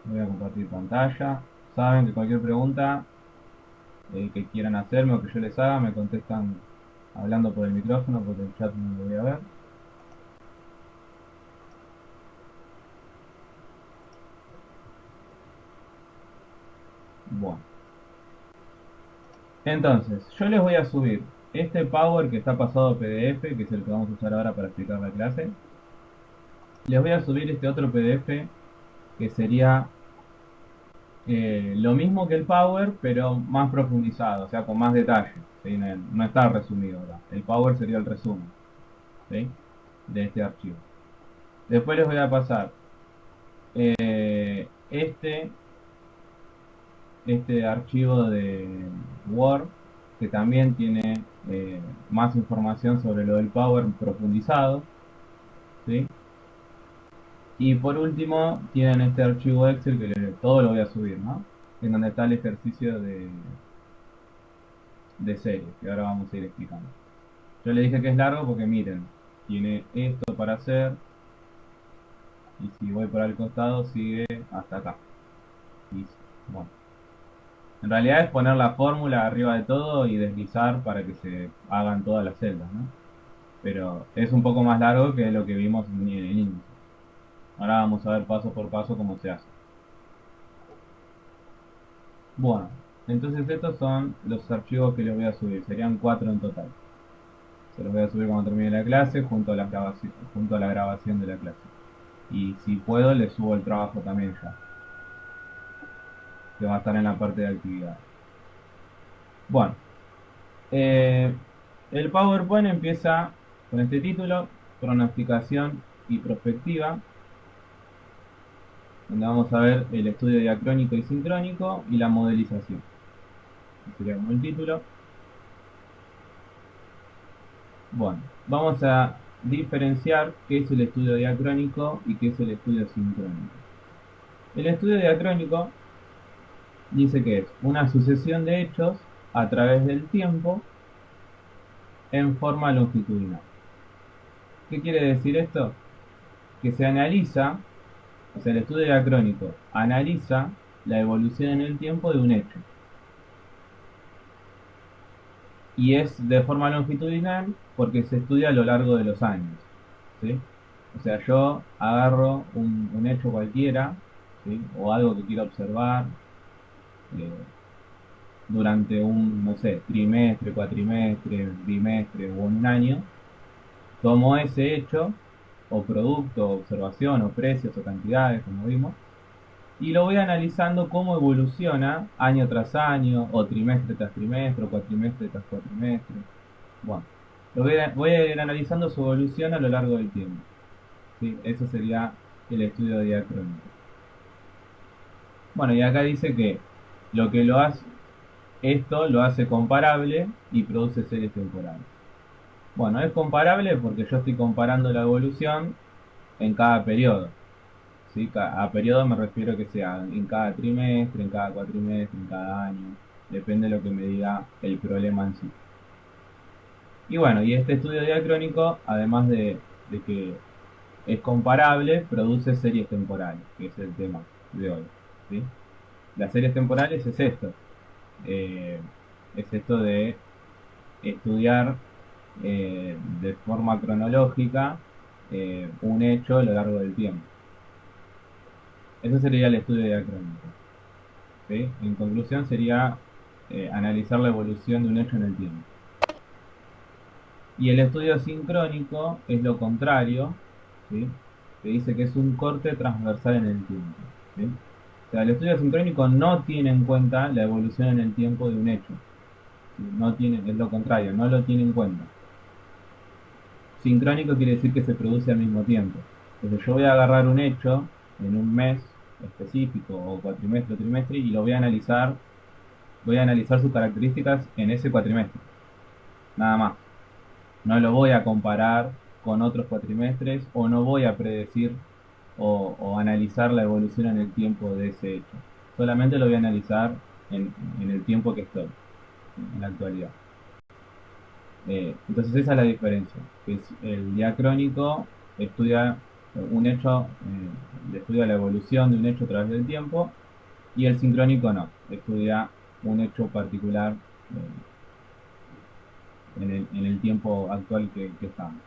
Voy a compartir pantalla. Saben que cualquier pregunta que quieran hacerme o que yo les haga, me contestan hablando por el micrófono porque el chat no lo voy a ver. Bueno, entonces, yo les voy a subir este Power que está pasado a PDF, que es el que vamos a usar ahora para explicar la clase. Les voy a subir este otro PDF que sería lo mismo que el Power, pero más profundizado, o sea, con más detalle. ¿Sí? No está resumido ahora. El Power sería el resumen, ¿sí? De este archivo. Después les voy a pasar este archivo de Word, que también tiene más información sobre lo del Power profundizado, ¿sí? Y por último, tienen este archivo Excel que todo lo voy a subir, ¿no? En donde está el ejercicio de serie, que ahora vamos a ir explicando. Yo le dije que es largo porque miren, tiene esto para hacer, y si voy por al costado sigue hasta acá. Y, bueno, en realidad es poner la fórmula arriba de todo y deslizar para que se hagan todas las celdas, ¿no? Pero es un poco más largo que lo que vimos en el índice. Ahora vamos a ver paso por paso cómo se hace. Bueno, entonces estos son los archivos que les voy a subir. Serían 4 en total. Se los voy a subir cuando termine la clase junto a la grabación de la clase. Y si puedo, les subo el trabajo también ya, que va a estar en la parte de actividad. Bueno, eh, el PowerPoint empieza con este título, pronosticación y prospectiva, donde vamos a ver el estudio diacrónico y sincrónico y la modelización. Ese sería como el título. Bueno, vamos a diferenciar qué es el estudio diacrónico y qué es el estudio sincrónico. El estudio diacrónico dice que es una sucesión de hechos a través del tiempo en forma longitudinal. ¿Qué quiere decir esto? Que se analiza, o sea, el estudio diacrónico analiza la evolución en el tiempo de un hecho. Y es de forma longitudinal porque se estudia a lo largo de los años, ¿sí? O sea, yo agarro un hecho cualquiera, ¿sí? O algo que quiero observar eh, durante un, no sé, trimestre, cuatrimestre, bimestre o un año, tomo ese hecho, o producto, o observación, o precios, o cantidades, como vimos, y lo voy analizando cómo evoluciona año tras año, o trimestre tras trimestre, o cuatrimestre tras cuatrimestre. Bueno, voy a ir analizando su evolución a lo largo del tiempo. ¿Sí? Eso sería el estudio diacrónico. Bueno, y acá dice que lo que lo hace, esto lo hace comparable y produce series temporales. Bueno, es comparable porque yo estoy comparando la evolución en cada periodo. ¿Sí? A periodo me refiero que sea en cada trimestre, en cada cuatrimestre, en cada año. Depende de lo que me diga el problema en sí. Y bueno, y este estudio diacrónico, además de que es comparable, produce series temporales, que es el tema de hoy. ¿Sí? Las series temporales eh, es esto de estudiar de forma cronológica un hecho a lo largo del tiempo. Eso sería el estudio diacrónico. ¿Sí? En conclusión sería analizar la evolución de un hecho en el tiempo. Y el estudio sincrónico es lo contrario, ¿sí? Que dice que es un corte transversal en el tiempo. ¿Sí? O sea, el estudio sincrónico no tiene en cuenta la evolución en el tiempo de un hecho. ¿Sí? No tiene, es lo contrario, no lo tiene en cuenta. Sincrónico quiere decir que se produce al mismo tiempo. Entonces yo voy a agarrar un hecho en un mes específico o cuatrimestre o trimestre y lo voy a analizar sus características en ese cuatrimestre, nada más. No lo voy a comparar con otros cuatrimestres o no voy a predecir o analizar la evolución en el tiempo de ese hecho. Solamente lo voy a analizar en el tiempo que estoy, en la actualidad. Entonces esa es la diferencia. Que es el diacrónico estudia Un hecho estudia la evolución de un hecho a través del tiempo, y el sincrónico no, estudia un hecho particular en el tiempo actual que estamos.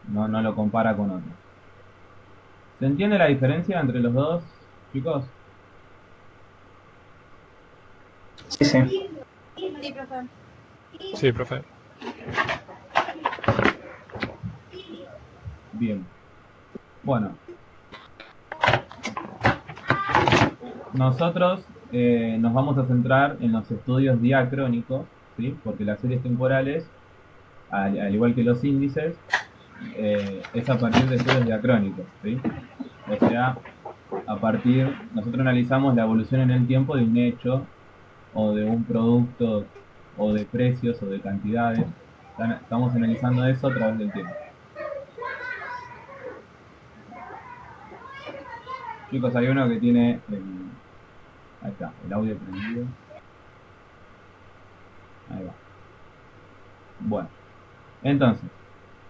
No, no lo compara con otro. ¿Se entiende la diferencia entre los dos, chicos? Sí, sí. Sí, profe. Sí, profe. Bien. Bueno, nosotros nos vamos a centrar en los estudios diacrónicos, ¿sí? Porque las series temporales, al igual que los índices, es a partir de estudios diacrónicos, ¿sí? O sea, nosotros analizamos la evolución en el tiempo de un hecho, o de un producto, o de precios, o de cantidades. Estamos analizando eso a través del tiempo. Chicos, hay uno que tiene ahí está, el audio prendido. Ahí va. Bueno, entonces,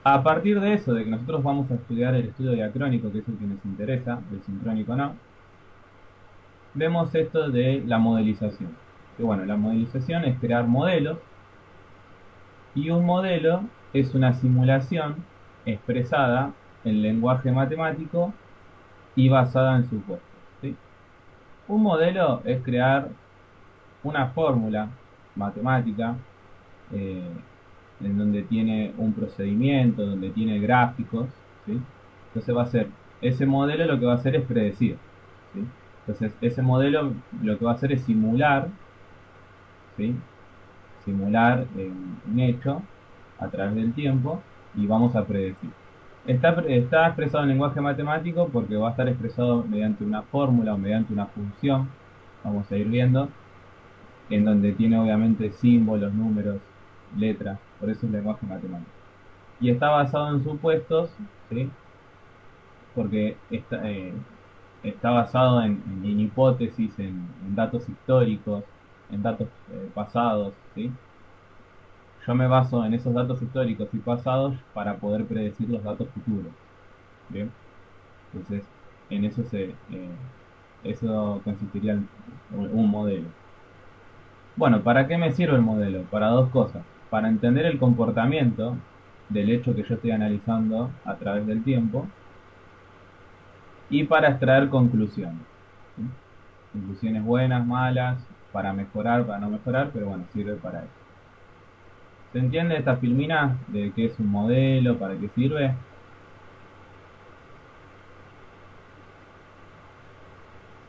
a partir de eso, de que nosotros vamos a estudiar el estudio diacrónico, que es el que nos interesa, el sincrónico no, vemos esto de la modelización. Que bueno, la modelización es crear modelos, y un modelo es una simulación expresada en lenguaje matemático y basada en supuestos, ¿sí? Un modelo es crear una fórmula matemática eh, en donde tiene un procedimiento, donde tiene gráficos, ¿sí? Entonces va a ser, ese modelo lo que va a hacer es predecir, ¿sí? Entonces ese modelo lo que va a hacer es simular, ¿sí? Simular un hecho a través del tiempo, y vamos a predecir. Está expresado en lenguaje matemático porque va a estar expresado mediante una fórmula o mediante una función, vamos a ir viendo, en donde tiene obviamente símbolos, números, letras, por eso es lenguaje matemático. Y está basado en supuestos, ¿sí? Porque está basado en hipótesis, en datos históricos, en datos pasados, ¿sí? Yo me baso en esos datos históricos y pasados para poder predecir los datos futuros. ¿Bien? Entonces, en eso consistiría un modelo. Bueno, ¿para qué me sirve el modelo? Para dos cosas. Para entender el comportamiento del hecho que yo estoy analizando a través del tiempo, y para extraer conclusiones, ¿sí? Conclusiones buenas, malas, para mejorar, para no mejorar, pero bueno, sirve para eso. ¿Se entiende esta filmina de qué es un modelo, para qué sirve?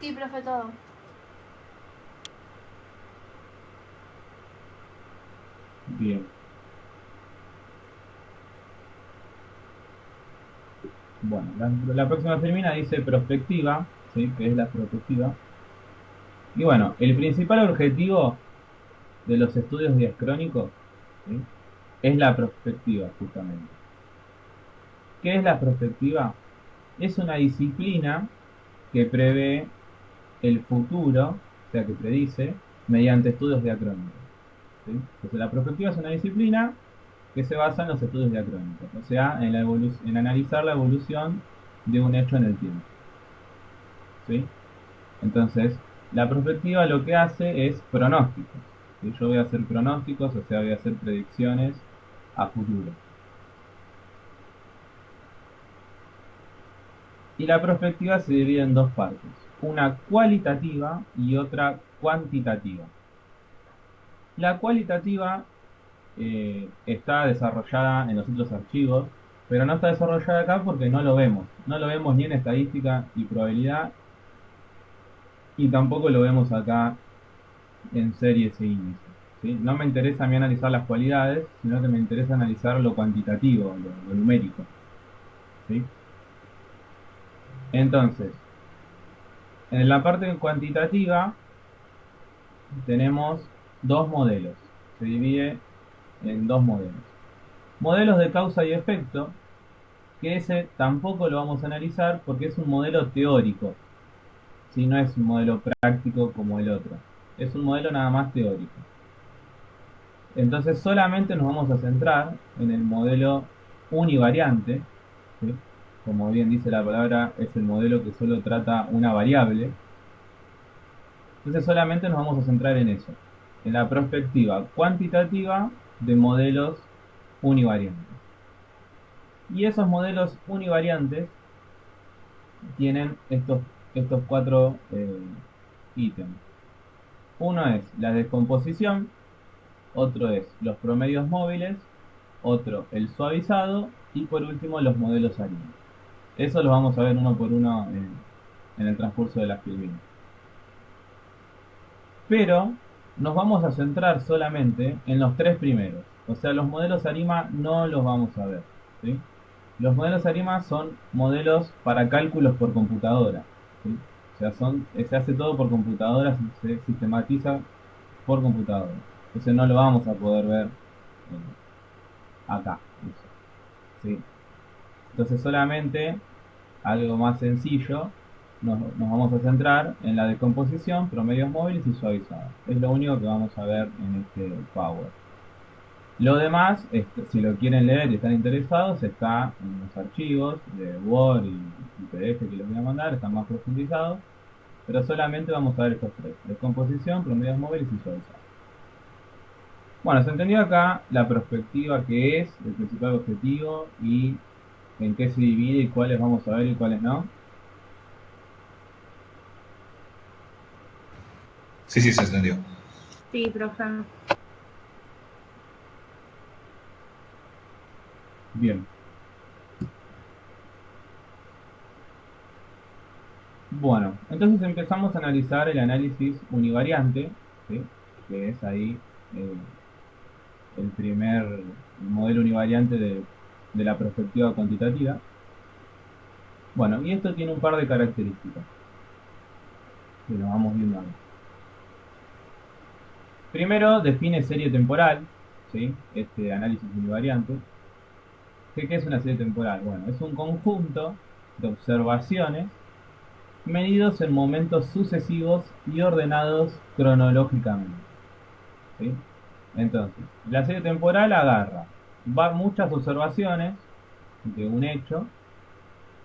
Sí, profe, todo. Bien. Bueno, la próxima filmina dice prospectiva, ¿sí? Que es la prospectiva. Y bueno, el principal objetivo de los estudios diacrónicos, ¿sí? Es la prospectiva, justamente. ¿Qué es la prospectiva? Es una disciplina que prevé el futuro, o sea, que predice, mediante estudios diacrónicos, ¿sí? Entonces, la prospectiva es una disciplina que se basa en los estudios diacrónicos, o sea, en analizar la evolución de un hecho en el tiempo, ¿sí? Entonces, la prospectiva lo que hace es pronósticos, ¿sí? Yo voy a hacer pronósticos, o sea, voy a hacer predicciones a futuro. Y la prospectiva se divide en dos partes, una cualitativa y otra cuantitativa. La cualitativa está desarrollada en los otros archivos, pero no está desarrollada acá porque no lo vemos. No lo vemos ni en estadística y probabilidad, y tampoco lo vemos acá en series e índices, ¿sí? No me interesa a mí analizar las cualidades, sino que me interesa analizar lo cuantitativo, lo numérico, ¿sí? Entonces, en la parte cuantitativa tenemos dos modelos. Se divide en dos modelos. Modelos de causa y efecto, que ese tampoco lo vamos a analizar porque es un modelo teórico, si no es un modelo práctico como el otro. Es un modelo nada más teórico. Entonces solamente nos vamos a centrar en el modelo univariante, ¿sí? como bien dice la palabra, es el modelo que solo trata una variable. Entonces solamente nos vamos a centrar en eso, en la perspectiva cuantitativa de modelos univariantes. Y esos modelos univariantes tienen estos cuatro ítems. Uno es la descomposición, otro es los promedios móviles, otro el suavizado y por último los modelos ARIMA. Eso lo vamos a ver uno por uno en el transcurso de la filmina. Pero nos vamos a centrar solamente en los tres primeros. O sea, los modelos ARIMA no los vamos a ver, ¿sí? Los modelos ARIMA son modelos para cálculos por computadora, ¿sí? O sea, se hace todo por computadora, se sistematiza por computadora. Entonces no lo vamos a poder ver acá, ¿sí? Entonces solamente algo más sencillo, nos vamos a centrar en la descomposición, promedios móviles y suavizados. Es lo único que vamos a ver en este Power. Lo demás, si lo quieren leer y están interesados, está en los archivos de Word y PDF que les voy a mandar, están más profundizados, pero solamente vamos a ver estos tres: descomposición, promedios móviles y suavizados. Bueno, se entendió acá la perspectiva, que es el principal objetivo y en qué se divide y cuáles vamos a ver y cuáles no. Sí, sí, se entendió. Sí, profe. Bien. Bueno, entonces empezamos a analizar el análisis univariante, ¿sí? Que es ahí eh, el primer modelo univariante de la perspectiva cuantitativa. Bueno, y esto tiene un par de características que lo vamos viendo ahora. Primero, define serie temporal, ¿sí? Este análisis univariante. ¿Qué es una serie temporal? Bueno, es un conjunto de observaciones medidos en momentos sucesivos y ordenados cronológicamente, ¿sí? Entonces, la serie temporal agarra muchas observaciones de un hecho,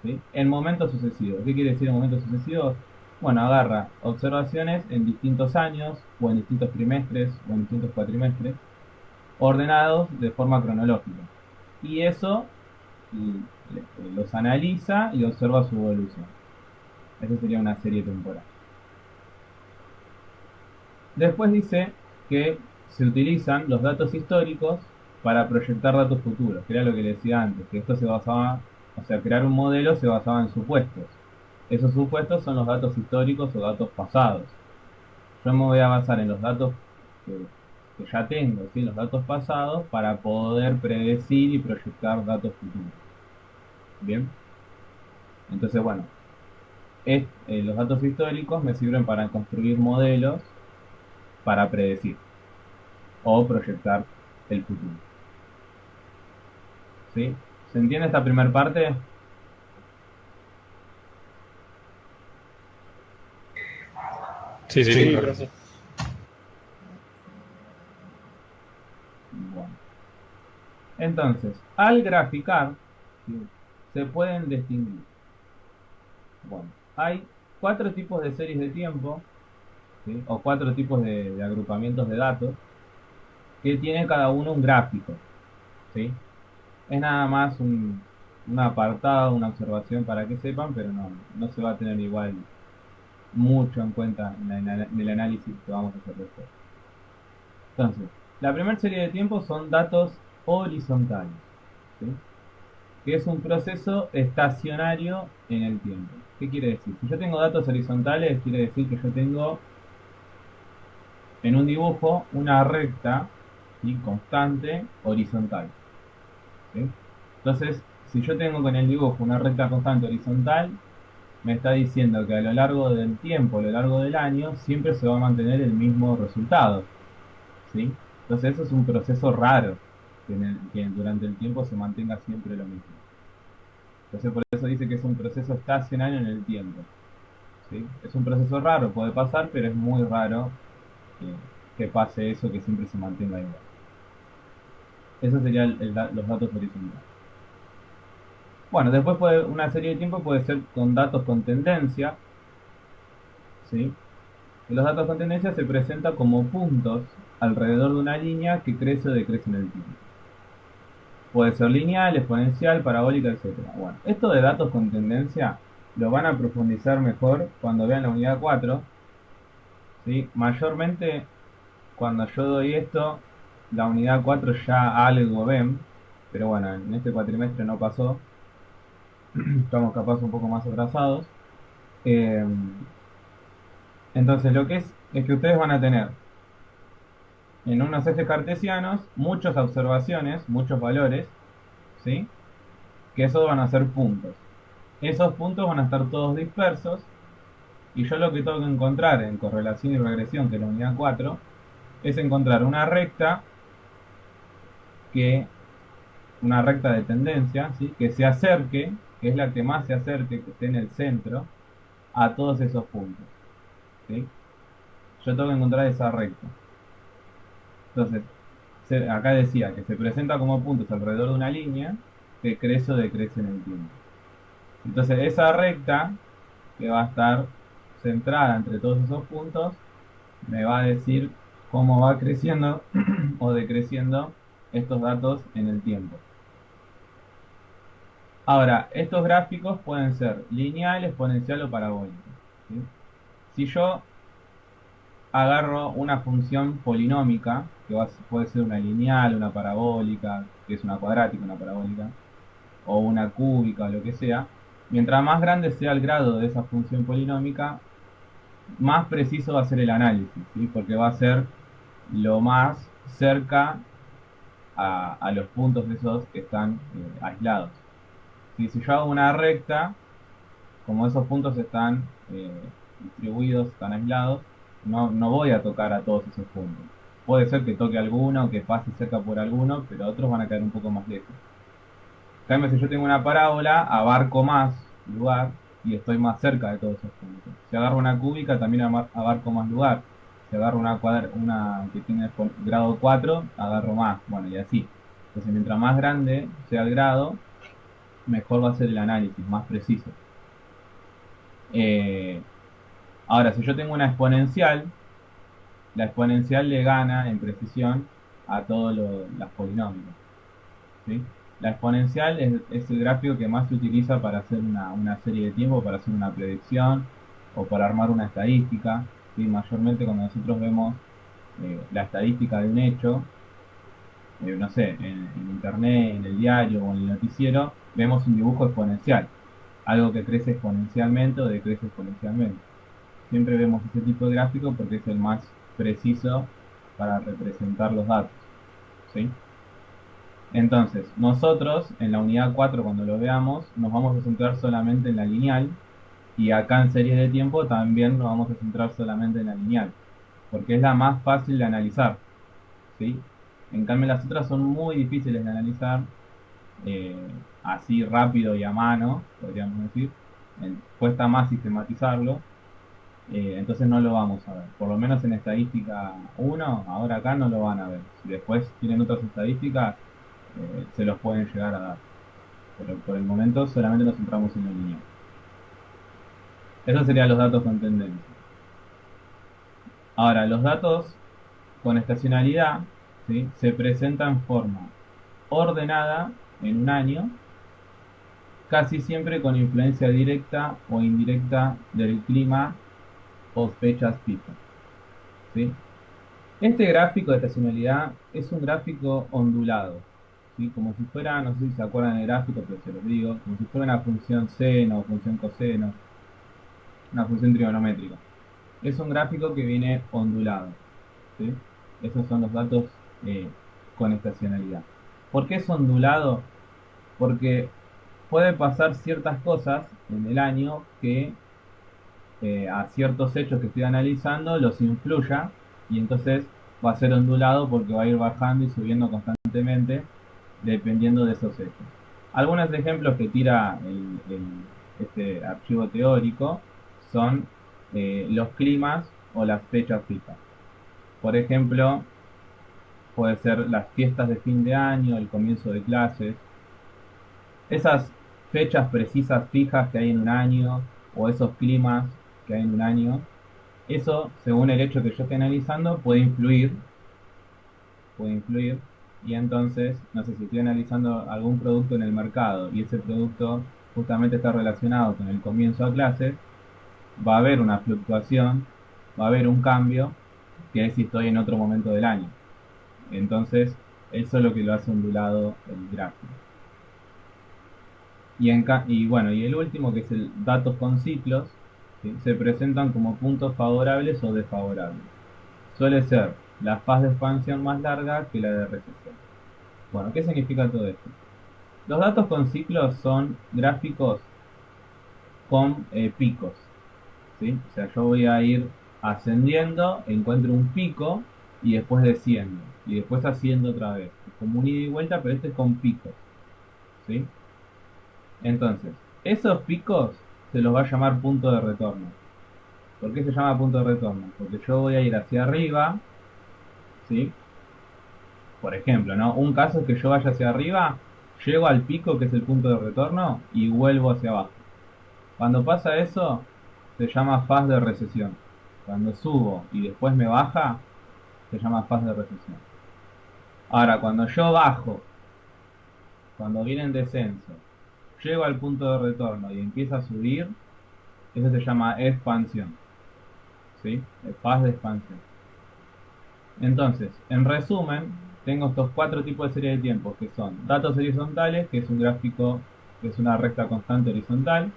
¿sí? En momentos sucesivos. ¿Qué quiere decir en momentos sucesivos? Bueno, agarra observaciones en distintos años, o en distintos trimestres, o en distintos cuatrimestres, ordenados de forma cronológica. Y eso los analiza y observa su evolución. Esa sería una serie temporal. Después dice que se utilizan los datos históricos para proyectar datos futuros, que era lo que le decía antes, que esto se basaba, o sea, crear un modelo se basaba en supuestos. Esos supuestos son los datos históricos o datos pasados. Yo me voy a basar en los datos que ya tengo, ¿sí? Los datos pasados, para poder predecir y proyectar datos futuros. Bien, entonces bueno, los datos históricos me sirven para construir modelos para predecir o proyectar el futuro. ¿Sí? ¿Se entiende esta primera parte? Sí, sí, Sí, profe. profe. Bueno. Entonces, al graficar, ¿sí? Se pueden distinguir. Bueno, hay cuatro tipos de series de tiempo, ¿sí? O cuatro tipos de agrupamientos de datos que tiene cada uno un gráfico, ¿sí? Es nada más un apartado, una observación para que sepan, pero no se va a tener igual mucho en cuenta en el análisis que vamos a hacer después. Entonces, la primera serie de tiempos son datos horizontales, ¿sí? Que es un proceso estacionario en el tiempo. ¿Qué quiere decir? Si yo tengo datos horizontales, quiere decir que yo tengo en un dibujo una recta, ¿sí? Constante horizontal, ¿sí? Entonces, si yo tengo con el dibujo una recta constante horizontal, me está diciendo que a lo largo del tiempo, a lo largo del año, siempre se va a mantener el mismo resultado, ¿sí? Entonces eso es un proceso raro, que durante el tiempo se mantenga siempre lo mismo. Entonces por eso dice que es un proceso estacionario en el tiempo, ¿sí? Es un proceso raro, puede pasar, pero es muy raro que pase eso, que siempre se mantenga igual. Eso serían los datos horizontales. Bueno, después una serie de tiempo puede ser con datos con tendencia, ¿sí? Y los datos con tendencia se presentan como puntos alrededor de una línea que crece o decrece en el tiempo. Puede ser lineal, exponencial, parabólica, etcétera. Bueno, esto de datos con tendencia lo van a profundizar mejor cuando vean la unidad 4, ¿sí? Mayormente cuando yo doy esto, la unidad 4 ya algo ven, pero bueno, en este cuatrimestre no pasó, estamos capaz un poco más atrasados. Eh, entonces lo que es que ustedes van a tener en unos ejes cartesianos muchas observaciones, muchos valores, ¿sí? Que esos van a ser puntos. Esos puntos van a estar todos dispersos y yo lo que tengo que encontrar en correlación y regresión, que es la unidad 4, es encontrar que, una recta de tendencia, ¿sí? Que se acerque, que es la que más se acerque, que esté en el centro, a todos esos puntos, ¿sí? Yo tengo que encontrar esa recta. Entonces, acá decía que se presenta como puntos alrededor de una línea que crece o decrece en el tiempo. Entonces, esa recta que va a estar centrada entre todos esos puntos me va a decir cómo va creciendo o decreciendo estos datos en el tiempo. Ahora, estos gráficos pueden ser lineal, exponencial o parabólicos, ¿sí? Si yo agarro una función polinómica, que puede ser una lineal, una parabólica, que es una cuadrática, una parabólica, o una cúbica, o lo que sea, mientras más grande sea el grado de esa función polinómica, más preciso va a ser el análisis, ¿sí? Porque va a ser lo más cerca a los puntos esos que están aislados. Si yo hago una recta, como esos puntos están distribuidos, están aislados, no voy a tocar a todos esos puntos. Puede ser que toque alguno, que pase cerca por alguno, pero otros van a caer un poco más lejos. En cambio, si yo tengo una parábola, abarco más lugar y estoy más cerca de todos esos puntos. Si agarro una cúbica, también abarco más lugar. Si agarro una que tiene grado 4, agarro más. Bueno, y así. Entonces, mientras más grande sea el grado, mejor va a ser el análisis, más preciso. Eh, Ahora, si yo tengo una exponencial, la exponencial le gana en precisión a todas las polinomios, ¿sí? La exponencial es el gráfico que más se utiliza para hacer una serie de tiempo, para hacer una predicción o para armar una estadística, ¿sí? Mayormente cuando nosotros vemos la estadística de un hecho, no sé, en internet, en el diario o en el noticiero, vemos un dibujo exponencial, algo que crece exponencialmente o decrece exponencialmente. Siempre vemos ese tipo de gráfico porque es el más preciso para representar los datos, ¿sí? Entonces, nosotros en la unidad 4 cuando lo veamos nos vamos a centrar solamente en la lineal y acá en series de tiempo también nos vamos a centrar solamente en la lineal porque es la más fácil de analizar, ¿sí? En cambio las otras son muy difíciles de analizar eh, así rápido y a mano, podríamos decir. Cuesta más sistematizarlo, entonces no lo vamos a ver. Por lo menos en estadística 1 ahora acá no lo van a ver. Si después tienen otras estadísticas, se los pueden llegar a dar. Pero por el momento solamente nos centramos en la línea. Esos serían los datos con tendencia. Ahora, los datos con estacionalidad, ¿sí? Se presentan en forma ordenada en un año, casi siempre con influencia directa o indirecta del clima o fechas fijas, ¿sí? Este gráfico de estacionalidad es un gráfico ondulado, ¿sí? Como si fuera, no sé si se acuerdan del gráfico, pero se los digo, como si fuera una función seno o función coseno, una función trigonométrica. Es un gráfico que viene ondulado, ¿sí? Esos son los datos eh, con estacionalidad. ¿Por qué es ondulado? Porque puede pasar ciertas cosas en el año que a ciertos hechos que estoy analizando los influya y entonces va a ser ondulado porque va a ir bajando y subiendo constantemente dependiendo de esos hechos. Algunos ejemplos que tira este archivo teórico son los climas o las fechas fijas. Por ejemplo, puede ser las fiestas de fin de año, el comienzo de clases. Esas fechas precisas fijas que hay en un año o esos climas que hay en un año. Eso, según el hecho que yo esté analizando, puede influir, y entonces, no sé si estoy analizando algún producto en el mercado y ese producto justamente está relacionado con el comienzo a clases, va a haber una fluctuación, va a haber un cambio, que es si estoy en otro momento del año. Entonces, eso es lo que lo hace ondulado el gráfico. Y bueno, y el último, que es el datos con ciclos, ¿sí? Se presentan como puntos favorables o desfavorables. Suele ser la faz de expansión más larga que la de recesión. Bueno, ¿qué significa todo esto? Los datos con ciclos son gráficos con picos, ¿sí? O sea, yo voy a ir ascendiendo, encuentro un pico y después desciendo, y después asciendo otra vez. Es como un ida y vuelta, pero este es con picos, ¿sí? Entonces, esos picos se los va a llamar punto de retorno. ¿Por qué se llama punto de retorno? Porque yo voy a ir hacia arriba, ¿sí? Por ejemplo, ¿no? Un caso es que yo vaya hacia arriba, llego al pico, que es el punto de retorno, y vuelvo hacia abajo. Cuando pasa eso, se llama faz de recesión. Cuando subo y después me baja, se llama faz de recesión. Ahora, cuando yo bajo, cuando viene en descenso, llego al punto de retorno y empieza a subir, eso se llama expansión. ¿Sí? Faz de expansión. Entonces, en resumen, tengo estos cuatro tipos de serie de tiempos, que son datos horizontales, que es un gráfico, que es una recta constante horizontal;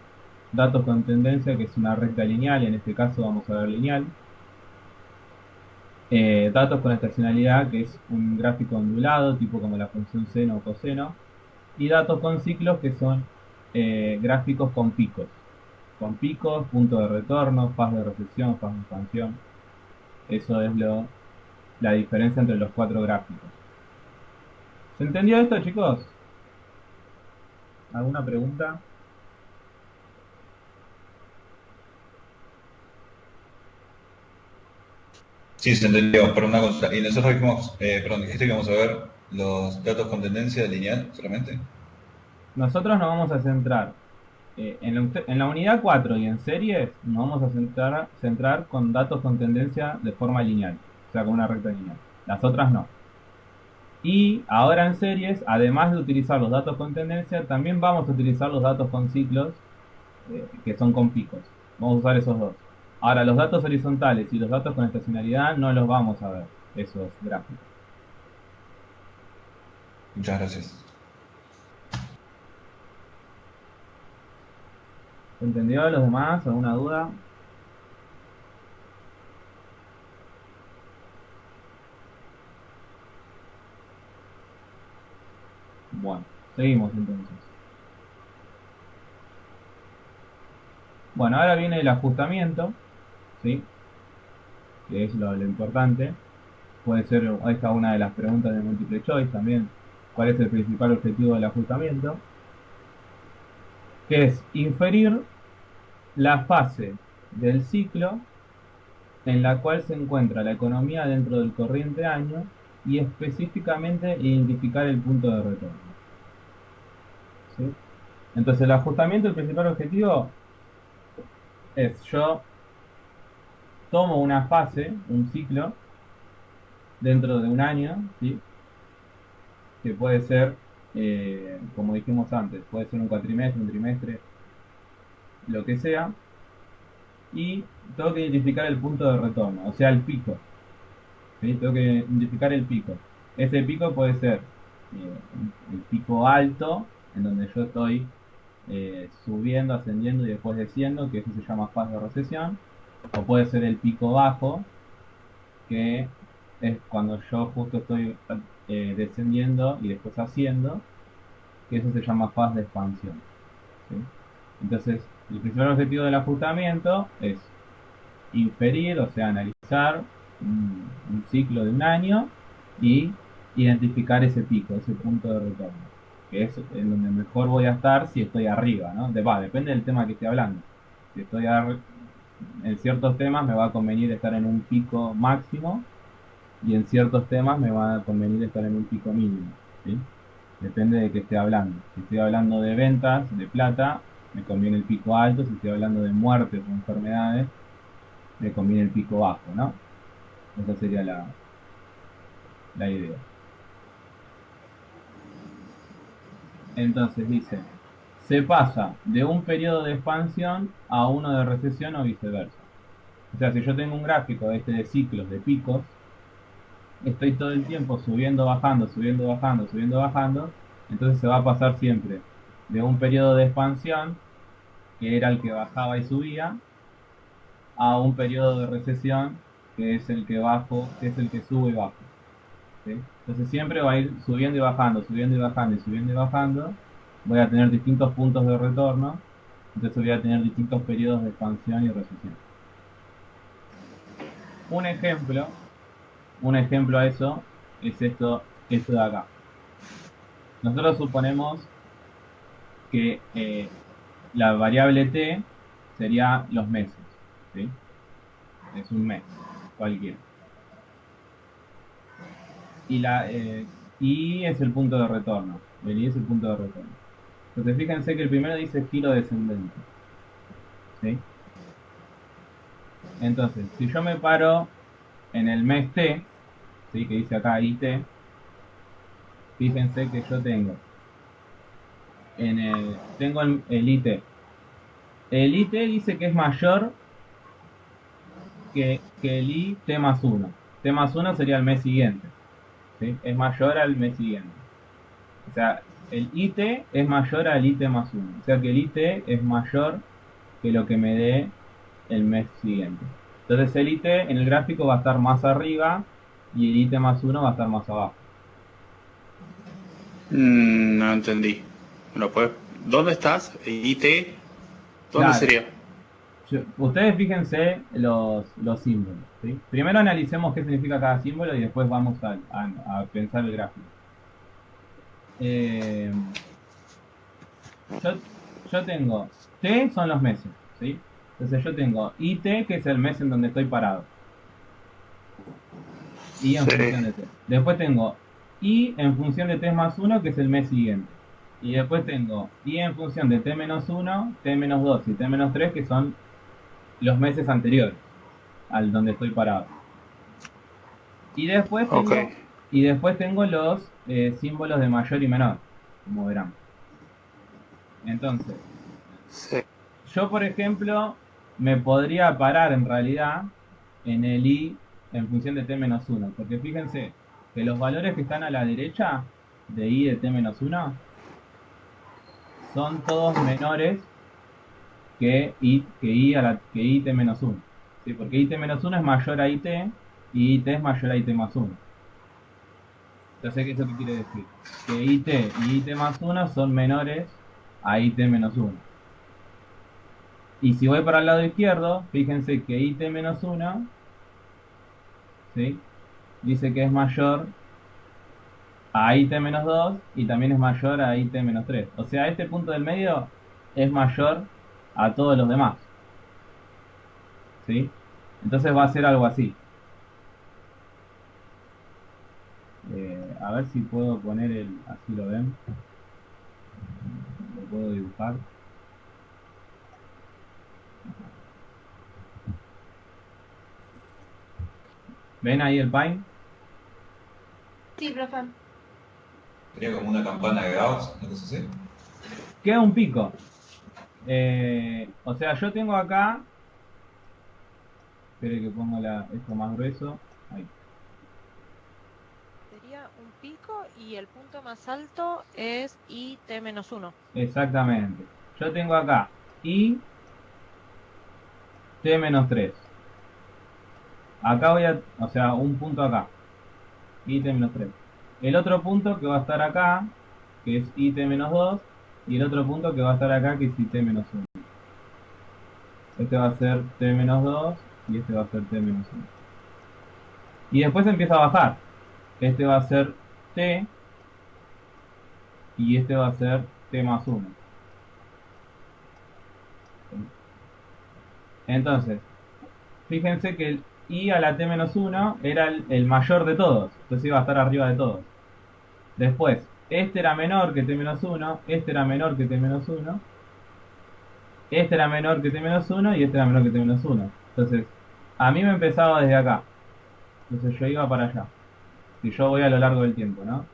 datos con tendencia, que es una recta lineal, y en este caso vamos a ver lineal; datos con estacionalidad, que es un gráfico ondulado, tipo como la función seno o coseno; y datos con ciclos, que son gráficos con picos, punto de retorno, faz de recesión, faz de expansión. Eso es la diferencia entre los cuatro gráficos. ¿Se entendió esto, chicos? ¿Alguna pregunta? Sí, se entendió, pero una cosa. Y nosotros dijimos, perdón, dijiste que vamos a ver los datos con tendencia lineal solamente. Nosotros nos vamos a centrar en la unidad 4 y en series, nos vamos a centrar con datos con tendencia de forma lineal, o sea, con una recta lineal. Las otras no. Y ahora en series, además de utilizar los datos con tendencia, también vamos a utilizar los datos con ciclos, que son con picos. Vamos a usar esos dos. Ahora, los datos horizontales y los datos con estacionalidad no los vamos a ver, esos gráficos. Muchas gracias. ¿Se entendió los demás? ¿Alguna duda? Bueno, seguimos entonces. Bueno, ahora viene el ajustamiento, ¿sí? Que es lo importante. Puede ser esta una de las preguntas de multiple choice también. ¿Cuál es el principal objetivo del ajustamiento? Que es inferir la fase del ciclo en la cual se encuentra la economía dentro del corriente año y específicamente identificar el punto de retorno, ¿sí? Entonces el ajustamiento, el principal objetivo es: yo tomo una fase, un ciclo, dentro de un año, ¿sí? Que puede ser, como dijimos antes, puede ser un cuatrimestre, un trimestre, lo que sea, y tengo que identificar el punto de retorno, o sea, el pico, ¿sí? Tengo que identificar el pico. Ese pico puede ser el pico alto, en donde yo estoy subiendo, ascendiendo y después desciendo, que eso se llama fase de recesión; o puede ser el pico bajo, que es cuando yo justo estoy descendiendo y después haciendo, que eso se llama fase de expansión, ¿sí? Entonces, el principal objetivo del ajustamiento es inferir, o sea, analizar un ciclo de un año y identificar ese pico, ese punto de retorno, que es en donde mejor voy a estar si estoy arriba, ¿no? Depende del tema que esté hablando. Si estoy en ciertos temas me va a convenir estar en un pico máximo, y en ciertos temas me va a convenir estar en un pico mínimo, ¿sí? Depende de qué esté hablando. Si estoy hablando de ventas, de plata, me conviene el pico alto. Si estoy hablando de muertes o enfermedades, me conviene el pico bajo, ¿no? Esa sería la idea. Entonces dice, se pasa de un periodo de expansión a uno de recesión o viceversa. O sea, si yo tengo un gráfico de ciclos, de picos, estoy todo el tiempo subiendo, bajando, subiendo, bajando, subiendo, bajando, entonces se va a pasar siempre de un periodo de expansión, que era el que bajaba y subía, a un periodo de recesión, que es el que bajo, que es el que sube y baja. ¿Sí? Entonces siempre va a ir subiendo y bajando, subiendo y bajando y subiendo y bajando. Voy a tener distintos puntos de retorno, entonces voy a tener distintos periodos de expansión y recesión. Un ejemplo a eso es esto de acá. Nosotros suponemos que la variable t sería los meses, ¿sí? Es un mes, cualquiera. Y es el punto de retorno. El I es el punto de retorno. Entonces fíjense que el primero dice giro descendente, ¿sí? Entonces, si yo me paro en el mes t, ¿sí? Que dice acá IT, fíjense que yo tengo el IT. El IT dice que es mayor que el IT más 1. T más 1 sería el mes siguiente, ¿sí? Es mayor al mes siguiente. O sea, el IT es mayor al IT más 1. O sea que el IT es mayor que lo que me dé el mes siguiente. Entonces el IT en el gráfico va a estar más arriba y el IT más 1 va a estar más abajo. No entendí. ¿Dónde estás? ¿IT? ¿Dónde Claro. sería? Ustedes fíjense los símbolos, ¿sí? Primero analicemos qué significa cada símbolo y después vamos a pensar el gráfico. Yo tengo T son los meses, ¿sí? Entonces yo tengo IT, que es el mes en donde estoy parado. Y en Sí. función de T. Después tengo I en función de T más 1, que es el mes siguiente. Y después tengo I en función de T menos 1, T menos 2 y T menos 3, que son los meses anteriores al donde estoy parado. Y después tengo, Ok. los símbolos de mayor y menor, como verán. Entonces, Sí. yo por ejemplo me podría parar en realidad en el I en función de T menos 1, porque fíjense que los valores que están a la derecha de I de T menos 1 son todos menores que I T menos 1. ¿Sí? Porque IT menos 1 es mayor a IT y IT es mayor a IT más 1. Entonces, ¿qué es lo que quiere decir? Que IT y IT más 1 son menores a IT menos 1. Y si voy para el lado izquierdo, fíjense que IT menos 1, ¿sí? Dice que es mayor a IT menos 2 y también es mayor a IT menos 3. O sea, este punto del medio es mayor a todos los demás, ¿sí? Entonces va a ser algo así. A ver si puedo poner así lo ven. Lo puedo dibujar. ¿Ven ahí el Pine? Sí, profe. Sería como una campana de Gauss, una cosa así. Queda un pico. O sea, yo tengo acá. Espere que pongo esto más grueso. Ahí. Sería un pico y el punto más alto es IT-1. Exactamente. Yo tengo acá I T menos 3. Acá o sea, un punto acá. I T menos 3. El otro punto que va a estar acá, que es I T menos 2. Y el otro punto que va a estar acá, que es I T menos 1. Este va a ser T menos 2 y este va a ser T menos 1. Y después empieza a bajar. Este va a ser T y este va a ser T más 1. Entonces, fíjense que el I a la T menos 1 era el mayor de todos. Entonces iba a estar arriba de todos. Después, este era menor que t menos 1, este era menor que t menos 1, este era menor que t menos 1 y este era menor que t menos 1. Entonces, a mí me empezaba desde acá. Entonces yo iba para allá. Si yo voy a lo largo del tiempo, ¿no?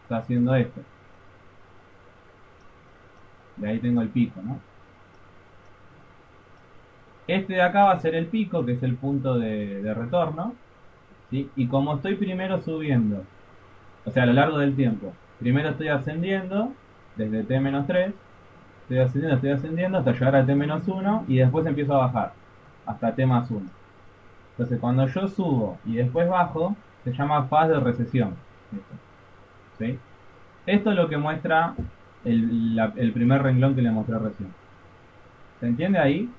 Está haciendo esto. Y ahí tengo el pico, ¿no? Este de acá va a ser el pico, que es el punto de retorno, ¿sí? Y como estoy primero subiendo, o sea, a lo largo del tiempo, primero estoy ascendiendo, desde t menos 3, estoy ascendiendo hasta llegar a t menos 1 y después empiezo a bajar, hasta t más 1. Entonces, cuando yo subo y después bajo, se llama faz de recesión. Esto, ¿sí? Esto es lo que muestra el primer renglón que le mostré recién. ¿Se entiende ahí?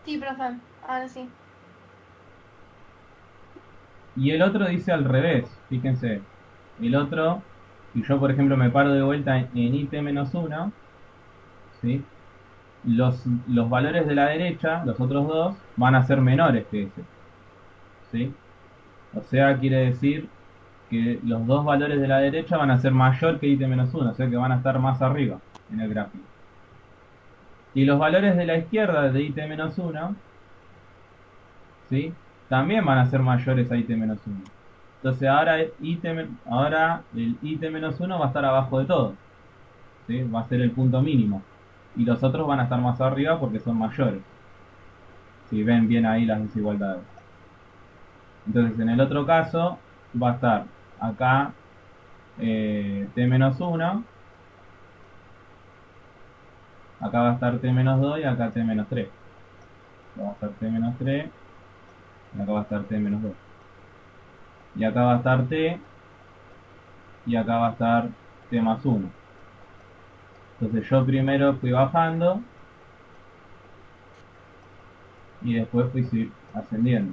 Sí, profe. Ahora sí. Y el otro dice al revés, fíjense. El otro, si yo por ejemplo me paro de vuelta en it-1, ¿sí? Los valores de la derecha, los otros dos, van a ser menores que ese, ¿sí? O sea, quiere decir que los dos valores de la derecha van a ser mayor que it-1, o sea que van a estar más arriba en el gráfico. Y los valores de la izquierda de it-1, ¿sí? También van a ser mayores a it-1. Entonces ahora el it-1 va a estar abajo de todo, ¿sí? Va a ser el punto mínimo. Y los otros van a estar más arriba porque son mayores. Si ven bien ahí las desigualdades. Entonces en el otro caso va a estar acá t-1, acá va a estar t-2 y acá t-3. Va a estar t-3 y acá va a estar t-2. Y acá va a estar t y acá va a estar t más 1. Entonces yo primero fui bajando y después fui ascendiendo.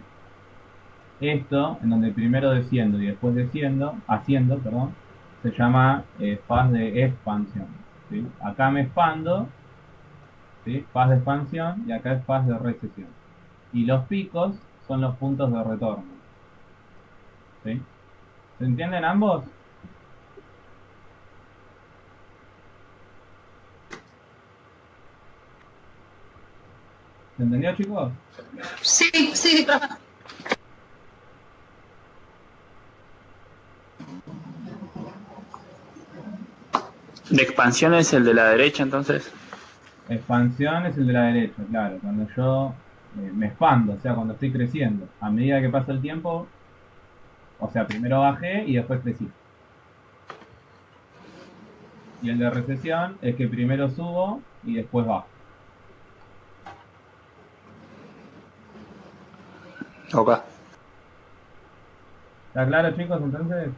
Esto, en donde primero desciendo y después haciendo, perdón, se llama faz de expansión, ¿sí? Acá me expando, ¿sí? Faz de expansión y acá es faz de recesión. Y los picos son los puntos de retorno, ¿sí? ¿Se entienden ambos? ¿Se entendió, chicos? Sí, sí, profe. ¿De expansión es el de la derecha entonces? Expansión es el de la derecha, claro. Cuando yo me expando, o sea, cuando estoy creciendo. A medida que pasa el tiempo, o sea, primero bajé y después crecí. Y el de recesión es que primero subo y después bajo. Ok. ¿Está claro, chicos? Entonces,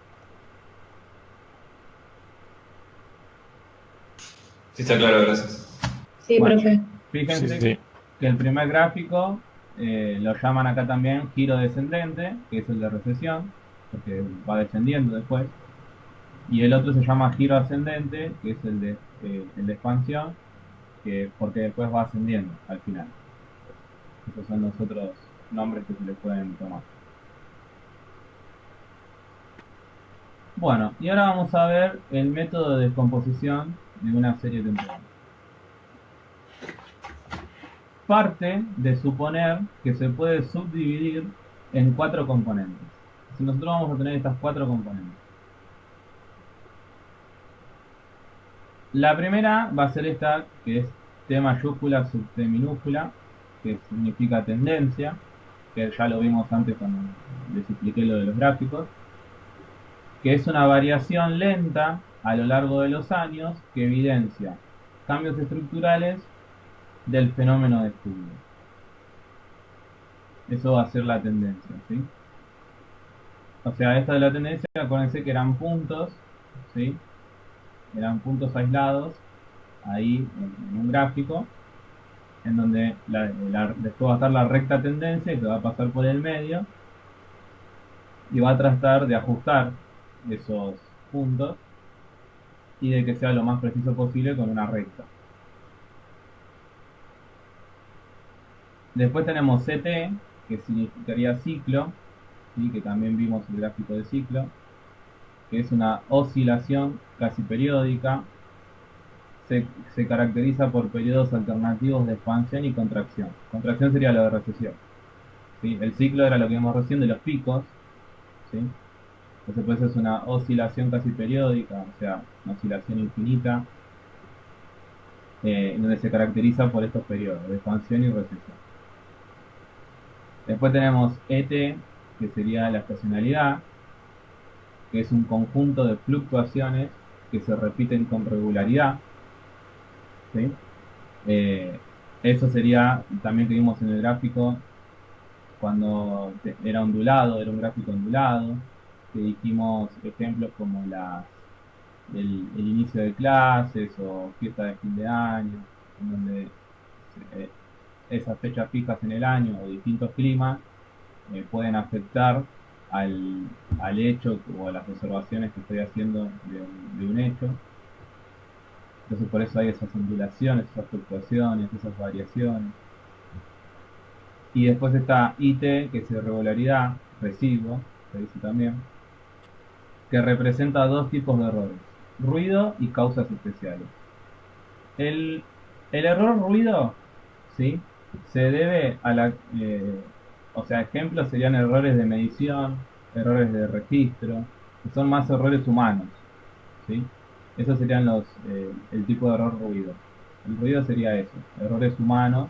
Sí, está claro, gracias. Sí, bueno, profe. fíjense Sí. que el primer gráfico lo llaman acá también giro descendente, que es el de recesión, porque va descendiendo después. Y el otro se llama giro ascendente, que es el de expansión, porque después va ascendiendo al final. Esos son los otros nombres que se le pueden tomar. Bueno, y ahora vamos a ver el método de descomposición de una serie temporal. Parte de suponer que se puede subdividir en 4 componentes. Si nosotros vamos a tener estas 4 componentes. La primera va a ser esta, que es T mayúscula sub T minúscula, que significa tendencia, que ya lo vimos antes cuando les expliqué lo de los gráficos, que es una variación lenta a lo largo de los años que evidencia cambios estructurales del fenómeno de estudio. Eso va a ser la tendencia, ¿sí? O sea, esta de la tendencia, acuérdense que eran puntos, ¿sí? Eran puntos aislados ahí en un gráfico, en donde después va a estar la recta tendencia que va a pasar por el medio y va a tratar de ajustar esos puntos y de que sea lo más preciso posible con una recta. Después tenemos CT, que significaría ciclo, ¿sí? Que también vimos el gráfico de ciclo. que es una oscilación casi periódica. Se caracteriza por periodos alternativos de expansión y contracción. Contracción sería lo de recesión, ¿sí? El ciclo era lo que vimos recién de los picos, ¿sí? Entonces pues es una oscilación casi periódica, o sea, una oscilación infinita, donde se caracteriza por estos periodos de expansión y recesión. Después tenemos ET, que sería la estacionalidad, que es un conjunto de fluctuaciones que se repiten con regularidad, ¿sí? Eso sería también que vimos en el gráfico cuando era ondulado, era un gráfico ondulado, que dijimos ejemplos como el inicio de clases o fiesta de fin de año, en donde esas fechas fijas en el año o distintos climas pueden afectar al, al hecho o a las observaciones que estoy haciendo de un hecho. Entonces por eso hay esas ondulaciones, esas fluctuaciones, esas variaciones. Y después está IT, que es irregularidad, residuo, se dice también, que representa dos tipos de errores: ruido y causas especiales. El, el error ruido, ¿sí? Se debe a o sea, ejemplos serían errores de medición, errores de registro, que son más errores humanos, ¿sí? Esos serían el tipo de error ruido. El ruido sería eso, errores humanos,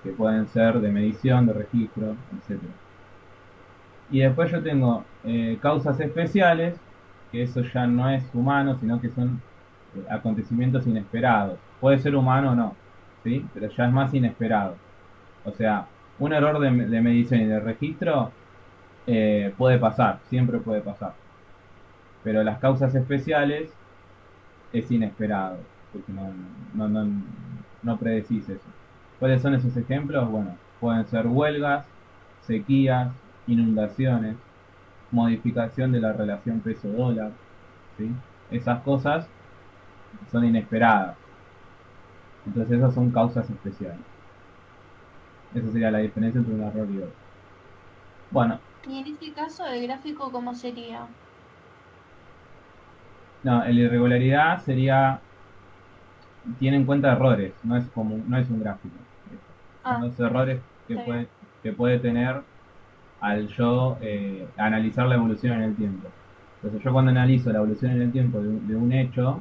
que pueden ser de medición, de registro, etcétera. Y después yo tengo causas especiales, que eso ya no es humano, sino que son acontecimientos inesperados. Puede ser humano o no, ¿sí? Pero ya es más inesperado. O sea, un error de medición y de registro puede pasar, siempre puede pasar. Pero las causas especiales es inesperado, porque no predecís eso. ¿Cuáles son esos ejemplos? Bueno, pueden ser huelgas, sequías, inundaciones, modificación de la relación peso-dólar, ¿sí? Esas cosas son inesperadas. Entonces esas son causas especiales. Esa sería la diferencia entre un error y otro. Bueno, Y en este caso, el gráfico, ¿cómo sería? no, la irregularidad sería, tiene en cuenta errores, no es un gráfico. Son Ah, los errores está bien. que puede tener al yo analizar la evolución en el tiempo. Entonces yo cuando analizo la evolución en el tiempo de un hecho,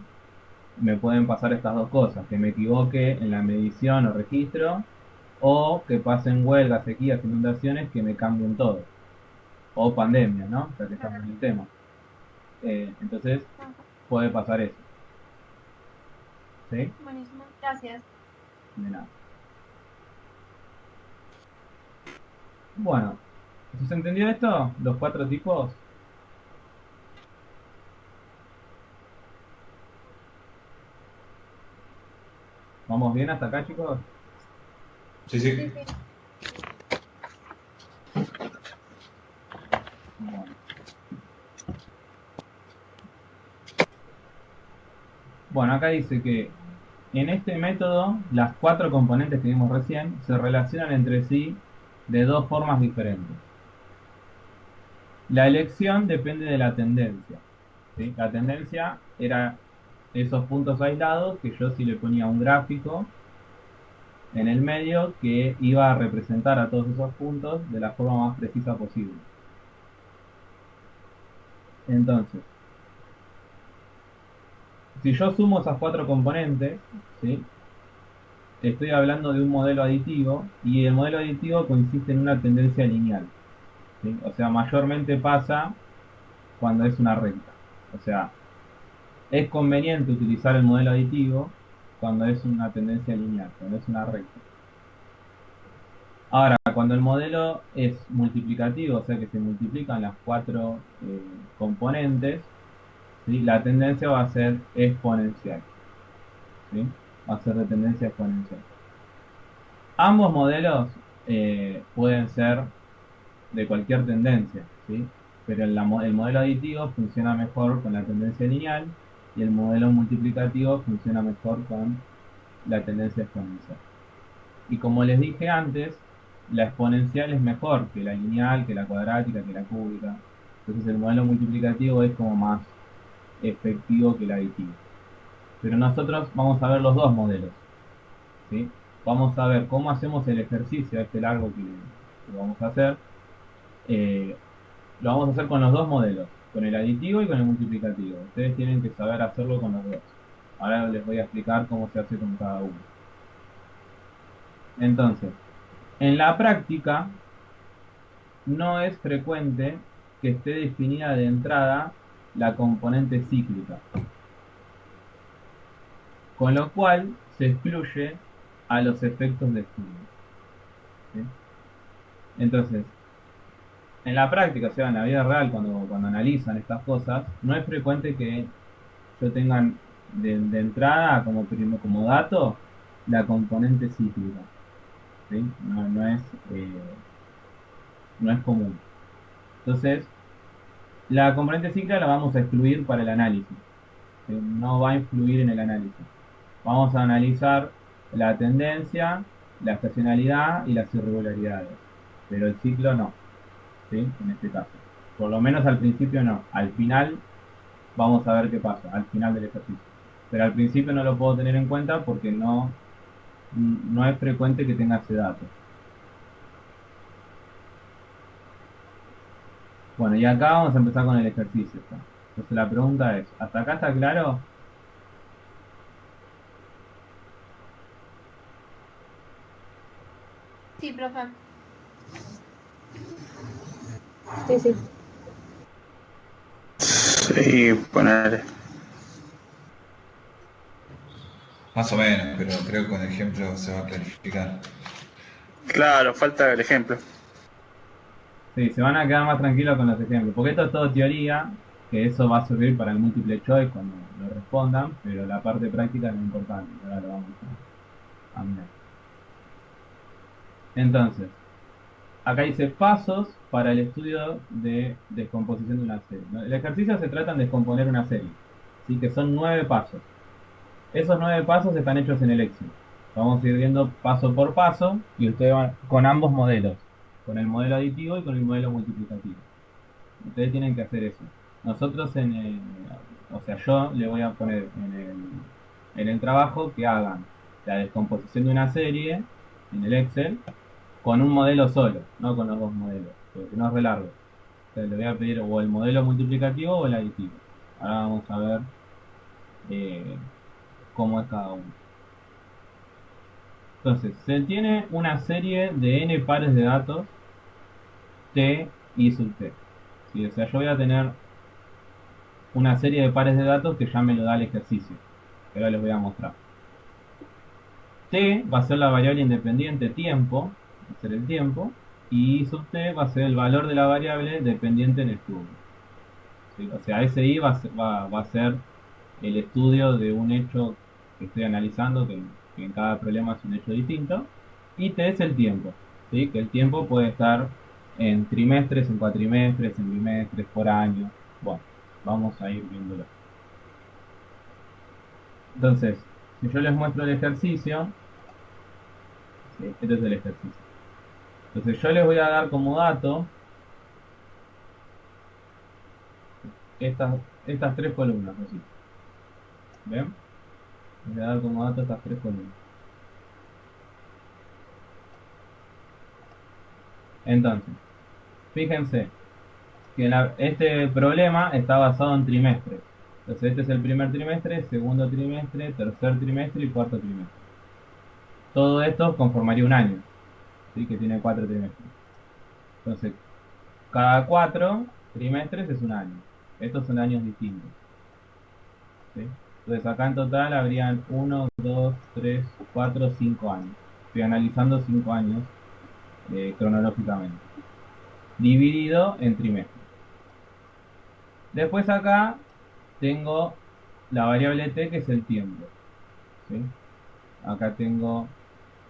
me pueden pasar estas dos cosas: que me equivoque en la medición o registro, o que pasen huelgas, sequías, inundaciones que me cambien todo, o pandemias, ¿no? Ya que estamos en el tema. Entonces Ah, puede pasar eso, ¿sí? buenísimo. Gracias. De nada. Bueno, ¿se entendió esto? Los cuatro tipos. ¿Vamos bien hasta acá, chicos? Sí, Sí, sí. sí. Bueno. Bueno, acá dice que en este método las cuatro componentes que vimos recién se relacionan entre sí de dos formas diferentes. La elección depende de la tendencia, ¿sí? La tendencia era esos puntos aislados que yo, si le ponía un gráfico en el medio, que iba a representar a todos esos puntos de la forma más precisa posible. Entonces, si yo sumo esas cuatro componentes, ¿sí? Estoy hablando de un modelo aditivo, y el modelo aditivo consiste en una tendencia lineal, ¿sí? O sea, mayormente pasa cuando es una recta. O sea, es conveniente utilizar el modelo aditivo cuando es una tendencia lineal, cuando es una recta. Ahora, cuando el modelo es multiplicativo, o sea que se multiplican las cuatro componentes, ¿sí? La tendencia va a ser exponencial, ¿sí? Va a ser de tendencia exponencial. Ambos modelos pueden ser de cualquier tendencia, ¿sí? Pero el modelo aditivo funciona mejor con la tendencia lineal, y el modelo multiplicativo funciona mejor con la tendencia exponencial. Y como les dije antes, la exponencial es mejor que la lineal, que la cuadrática, que la cúbica, Entonces el modelo multiplicativo es como más efectivo que el aditivo. Pero nosotros vamos a ver los dos modelos, ¿sí? Vamos a ver cómo hacemos el ejercicio este largo que vamos a hacer. Lo vamos a hacer con los dos modelos, con el aditivo y con el multiplicativo. Ustedes tienen que saber hacerlo con los dos. Ahora les voy a explicar cómo se hace con cada uno. Entonces, en la práctica no es frecuente que esté definida de entrada la componente cíclica, con lo cual se excluye a los efectos de estudio, ¿sí? Entonces, en la práctica, o sea, en la vida real, cuando analizan estas cosas, no es frecuente que yo tenga de entrada como dato la componente cíclica, ¿sí? No es común. Entonces, la componente cíclica la vamos a excluir para el análisis, ¿sí? No va a influir en el análisis. Vamos a analizar la tendencia, la estacionalidad y las irregularidades, pero el ciclo no, ¿sí? En este caso. Por lo menos al principio no. Al final vamos a ver qué pasa, al final del ejercicio. Pero al principio no lo puedo tener en cuenta porque no es frecuente que tenga ese dato. Bueno, y acá vamos a empezar con el ejercicio. Entonces la pregunta es, ¿hasta acá está claro? Sí, profe. Sí, sí. Sí, poner. Más o menos, pero creo que con el ejemplo se va a clarificar. Claro, falta el ejemplo. Sí, se van a quedar más tranquilos con los ejemplos, porque esto es todo teoría, que eso va a servir para el multiple choice cuando lo respondan, pero la parte práctica es muy importante, ahora lo vamos a mirar. Entonces, acá dice pasos para el estudio de descomposición de una serie, ¿no? El ejercicio se trata de descomponer una serie, ¿sí? Que son 9 pasos. Esos 9 pasos están hechos en el Excel. Vamos a ir viendo paso por paso y ustedes van con ambos modelos, con el modelo aditivo y con el modelo multiplicativo. Ustedes tienen que hacer eso. Nosotros o sea, yo le voy a poner en el trabajo que hagan la descomposición de una serie en el Excel con un modelo solo, no con los dos modelos, porque no es re largo. Entonces le voy a pedir o el modelo multiplicativo o el aditivo. Ahora vamos a ver eh, cómo es cada uno. Entonces, se tiene una serie de n pares de datos t y sub t. ¿Sí? O sea, yo voy a tener una serie de pares de datos que ya me lo da el ejercicio, que ahora les voy a mostrar. T va a ser la variable independiente tiempo, va a ser el tiempo, y I sub t va a ser el valor de la variable dependiente en estudio. ¿Sí? O sea, ese I va a ser el estudio de un hecho que estoy analizando, que en cada problema es un hecho distinto, y T es el tiempo, ¿sí? Que el tiempo puede estar en trimestres, en cuatrimestres, en bimestres, por año. Bueno, vamos a ir viéndolo. Entonces, si yo les muestro el ejercicio, ¿sí? Este es el ejercicio. Entonces yo les voy a dar como dato estas tres columnas, así. ¿Ven? Les voy a dar como dato estas tres columnas. Entonces, fíjense que este problema está basado en trimestres. Entonces este es el primer trimestre, segundo trimestre, tercer trimestre y cuarto trimestre. Todo esto conformaría un año, ¿sí? Que tiene 4 trimestres. Entonces, cada 4 trimestres es un año. Estos son años distintos, ¿sí? Entonces acá en total habrían 1, 2, 3, 4, 5 años. Estoy analizando 5 años cronológicamente. Dividido en trimestres. Después acá tengo la variable t, que es el tiempo, ¿sí? Acá tengo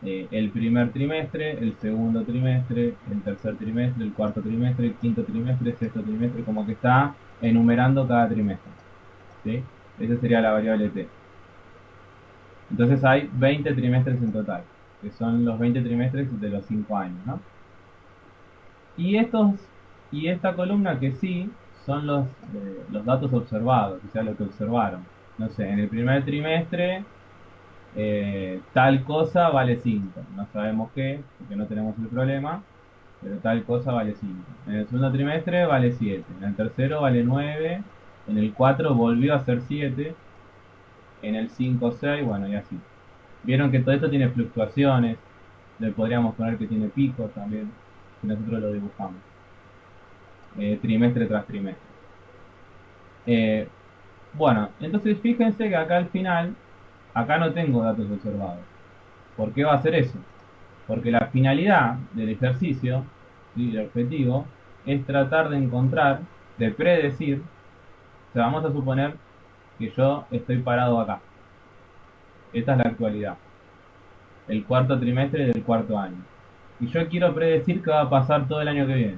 el primer trimestre, el segundo trimestre, el tercer trimestre, el cuarto trimestre, el quinto trimestre, el sexto trimestre, como que está enumerando cada trimestre, ¿sí? Esa sería la variable t. Entonces hay 20 trimestres en total, que son los 20 trimestres de los 5 años, ¿no? Y esta columna que sí son los datos observados, o sea, lo que observaron. No sé, en el primer trimestre tal cosa vale 5. No sabemos qué, porque no tenemos el problema, pero tal cosa vale 5. En el segundo trimestre vale 7. En el tercero vale 9. En el 4 volvió a ser 7. En el 5 6, bueno, y así. Vieron que todo esto tiene fluctuaciones. Le podríamos poner que tiene picos también, si nosotros lo dibujamos. Trimestre tras trimestre. Bueno, entonces fíjense que acá al final, acá no tengo datos observados. ¿Por qué va a ser eso? Porque la finalidad del ejercicio, ¿sí? El objetivo, es tratar de encontrar, de predecir, o sea, vamos a suponer que yo estoy parado acá. Esta es la actualidad. El cuarto trimestre del cuarto año. Y yo quiero predecir qué va a pasar todo el año que viene.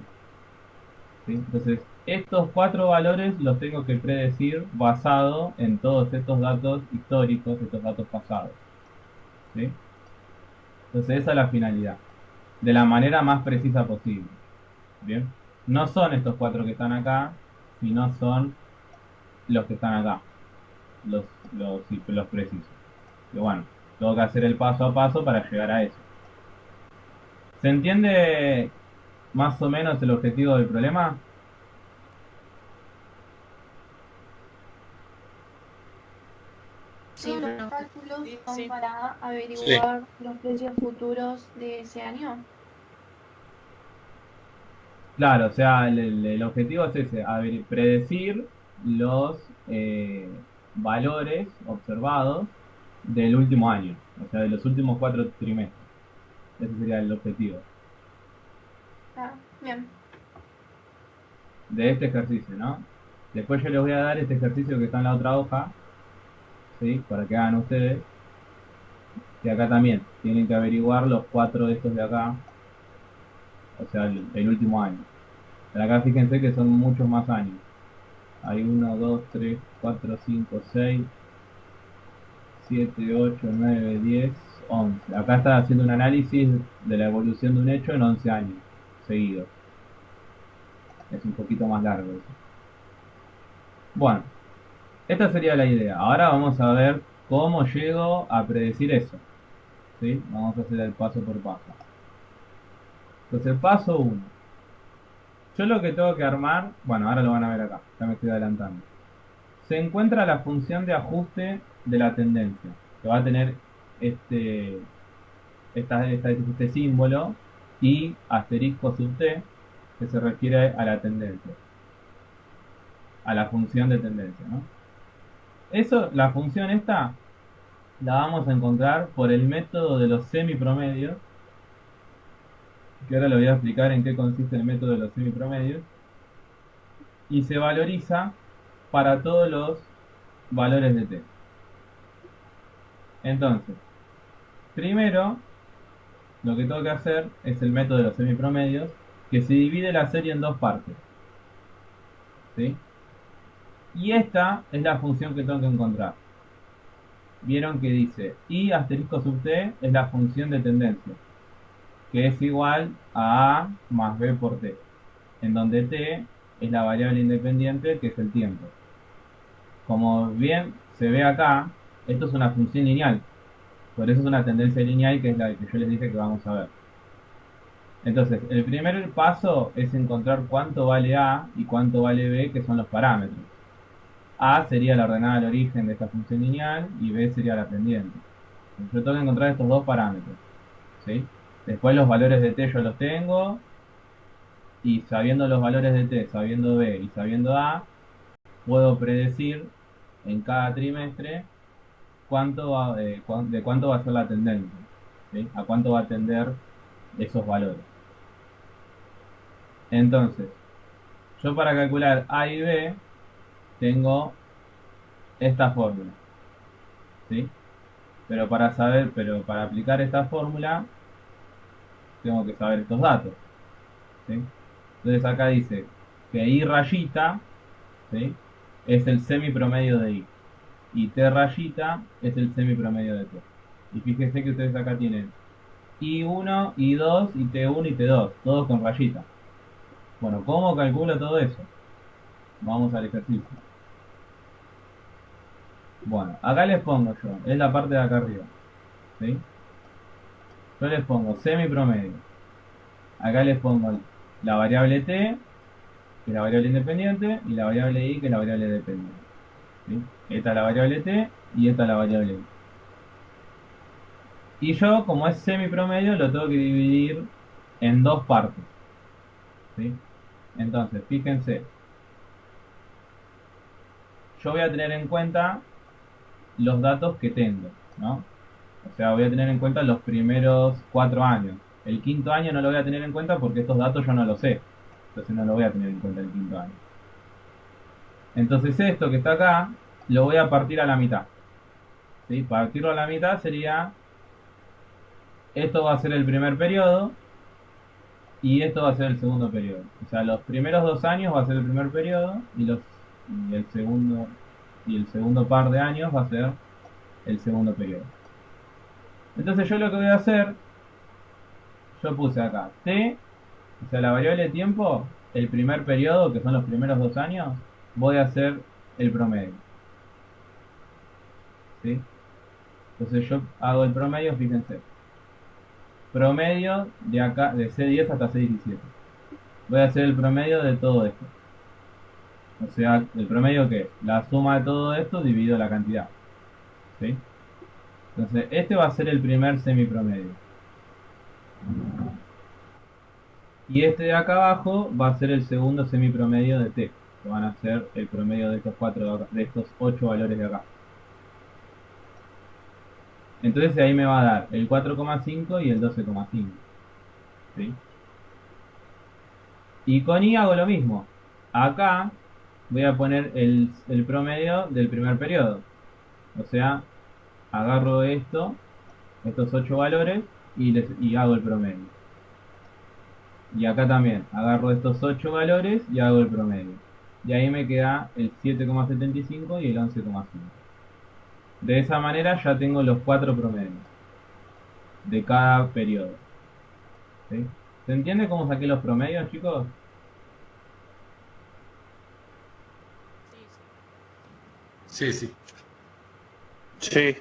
¿Sí? Entonces, estos 4 valores los tengo que predecir basado en todos estos datos históricos, estos datos pasados. ¿Sí? Entonces, esa es la finalidad. De la manera más precisa posible. Bien. No son estos 4 que están acá, sino son los que están acá. Los precisos. Y bueno, tengo que hacer el paso a paso para llegar a eso. ¿Se entiende más o menos el objetivo del problema? Sí, ¿Todos los no. cálculos Sí, son sí. para averiguar los precios futuros de ese año? Claro, o sea, el objetivo es ese, predecir los valores observados del último año, o sea, de los últimos 4 trimestres. Ese sería el objetivo Ah, bien. de este ejercicio, ¿no? Después yo les voy a dar este ejercicio que está en la otra hoja, ¿sí? Para que hagan ustedes. Y acá también tienen que averiguar los 4 de estos de acá, o sea, el último año. Pero acá fíjense que son muchos más años. Hay 1, 2, 3, 4, 5, 6, 7, 8, 9, 10, 11. Acá está haciendo un análisis de la evolución de un hecho en 11 años seguidos. Es un poquito más largo eso. Bueno, esta sería la idea. Ahora vamos a ver cómo llego a predecir eso. ¿Sí? Vamos a hacer el paso por paso. Entonces, paso 1. Yo lo que tengo que armar, bueno, ahora lo van a ver acá, ya me estoy adelantando. Se encuentra la función de ajuste de la tendencia, que va a tener este, este símbolo y asterisco sub t, que se refiere a la tendencia, a la función de tendencia, ¿no? Eso, la función esta, la vamos a encontrar por el método de los semipromedios, que ahora le voy a explicar en qué consiste el método de los semipromedios, y se valoriza para todos los valores de t. Entonces, primero, lo que tengo que hacer es el método de los semipromedios, que se divide la serie en dos partes. ¿Sí? Y esta es la función que tengo que encontrar. Vieron que dice y asterisco sub t es la función de tendencia, que es igual a más b por t, en donde t es la variable independiente, que es el tiempo. Como bien se ve acá, esto es una función lineal, por eso es una tendencia lineal, que es la que yo les dije que vamos a ver. Entonces, el primer paso es encontrar cuánto vale a y cuánto vale b, que son los parámetros. A sería la ordenada al origen de esta función lineal y b sería la pendiente. Yo tengo que encontrar estos dos parámetros, ¿sí? Después los valores de t yo los tengo, y sabiendo los valores de t, sabiendo b y sabiendo a, puedo predecir en cada trimestre de cuánto va a ser la tendencia, ¿sí? A cuánto va a tender esos valores. Entonces, yo para calcular a y b tengo esta fórmula, ¿sí? Pero para aplicar esta fórmula tengo que saber estos datos, ¿sí? Entonces acá dice que I rayita, ¿sí? Es el semipromedio de I, y T rayita es el semipromedio de T. Y fíjense que ustedes acá tienen I1, I2 y T1 y T2, todos con rayita. Bueno, ¿cómo calculo todo eso? Vamos al ejercicio. Bueno, acá les pongo yo, es la parte de acá arriba, ¿sí? Yo les pongo semi-promedio. Acá les pongo la variable t, que es la variable independiente, y la variable i, que es la variable dependiente, ¿sí? Esta es la variable t y esta es la variable i. Y yo, como es semi-promedio, lo tengo que dividir en dos partes, ¿sí? Entonces, fíjense, yo voy a tener en cuenta los datos que tengo, ¿no? O sea, voy a tener en cuenta los primeros 4 años. El quinto año no lo voy a tener en cuenta porque estos datos yo no los sé. Entonces no lo voy a tener en cuenta el quinto año. Entonces esto que está acá, lo voy a partir a la mitad, ¿sí? Partirlo a la mitad sería, esto va a ser el primer periodo y esto va a ser el segundo periodo. O sea, los primeros 2 años va a ser el primer periodo y el segundo par de años va a ser el segundo periodo. Entonces yo lo que voy a hacer, yo puse acá t, o sea, la variable de tiempo, el primer periodo, que son los primeros 2 años, voy a hacer el promedio, ¿sí? Entonces yo hago el promedio, fíjense. Promedio de acá, de C10 hasta C17. Voy a hacer el promedio de todo esto. O sea, ¿el promedio qué? La suma de todo esto dividido la cantidad, ¿sí? Entonces, este va a ser el primer semipromedio. Y este de acá abajo va a ser el segundo semipromedio de T, que van a ser el promedio de estos de estos 8 valores de acá. Entonces ahí me va a dar el 4,5 y el 12,5, ¿sí? Y con I hago lo mismo. Acá voy a poner el promedio del primer periodo. O sea, agarro estos 8 valores y hago el promedio. Y acá también, agarro estos 8 valores y hago el promedio. Y ahí me queda el 7,75 y el 11,5. De esa manera ya tengo los 4 promedios de cada periodo, ¿sí? ¿Se entiende cómo saqué los promedios, chicos? Sí, sí. Sí, sí. Sí.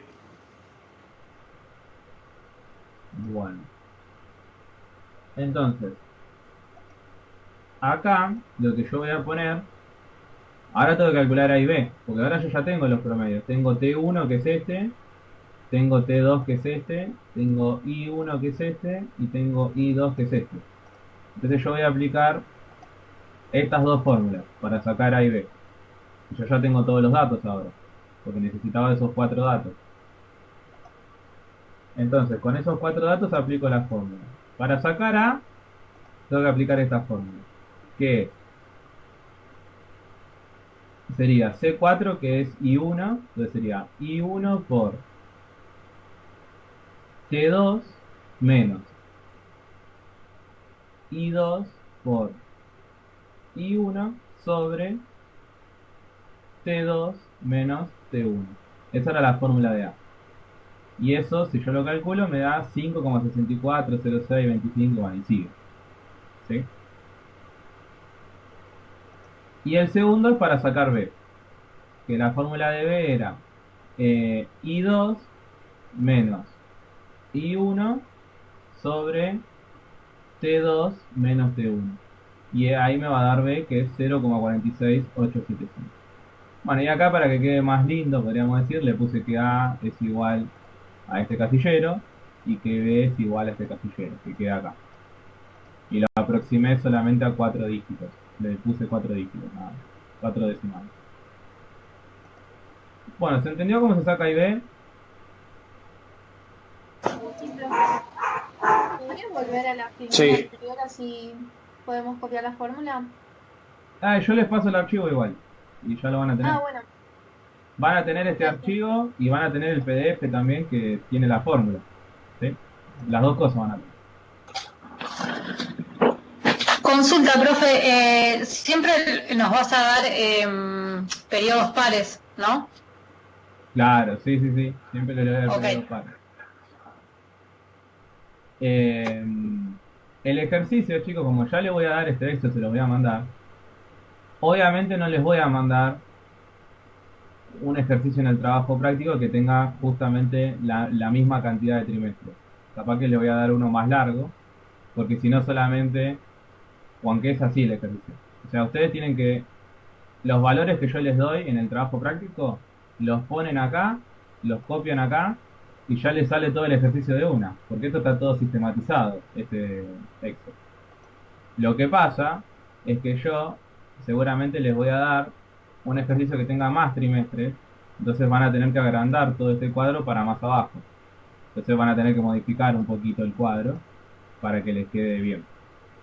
Bueno. Entonces, acá lo que yo voy a poner, ahora tengo que calcular A y B, porque ahora yo ya tengo los promedios. Tengo T1 que es este, tengo T2 que es este, tengo I1 que es este y tengo I2 que es este. Entonces yo voy a aplicar estas dos fórmulas para sacar A y B. Yo ya tengo todos los datos ahora, porque necesitaba esos 4 datos. Entonces, con esos 4 datos aplico la fórmula. Para sacar A, tengo que aplicar esta fórmula, que sería C4, que es I1, entonces sería I1 por T2 menos I2 por I1 sobre T2 menos T1. Esa era la fórmula de A. Y eso, si yo lo calculo, me da 5,640625, bueno, y sigue, ¿sí? Y el segundo es para sacar B, que la fórmula de B era I2 menos I1 sobre T2 menos T1. Y ahí me va a dar B, que es 0,46875. Bueno, y acá para que quede más lindo, podríamos decir, le puse que A es igual a este casillero y que B es igual a este casillero, que queda acá. Y lo aproximé solamente a 4 dígitos. Le puse 4 dígitos, nada, 4 decimales. Bueno, ¿se entendió cómo se saca I B? ¿Podrías volver a la figura Sí. anterior así podemos copiar la fórmula? Ah, yo les paso el archivo igual. Y ya lo van a tener. Ah, bueno. Van a tener este archivo y van a tener el PDF también que tiene la fórmula, ¿sí? Las dos cosas van a tener. Consulta, profe, siempre nos vas a dar periodos pares, ¿no? Claro, sí, sí, sí. Siempre le voy a dar Ok. periodos pares. El ejercicio, chicos, como ya le voy a dar este texto, se lo voy a mandar. Obviamente no les voy a mandar un ejercicio en el trabajo práctico que tenga justamente la misma cantidad de trimestres. Capaz que les voy a dar uno más largo, porque si no solamente, o aunque es así el ejercicio. O sea, ustedes tienen que, los valores que yo les doy en el trabajo práctico, los ponen acá, los copian acá, y ya les sale todo el ejercicio de una, porque esto está todo sistematizado, este Excel. Lo que pasa es que yo seguramente les voy a dar un ejercicio que tenga más trimestres, entonces van a tener que agrandar todo este cuadro para más abajo. Entonces van a tener que modificar un poquito el cuadro para que les quede bien.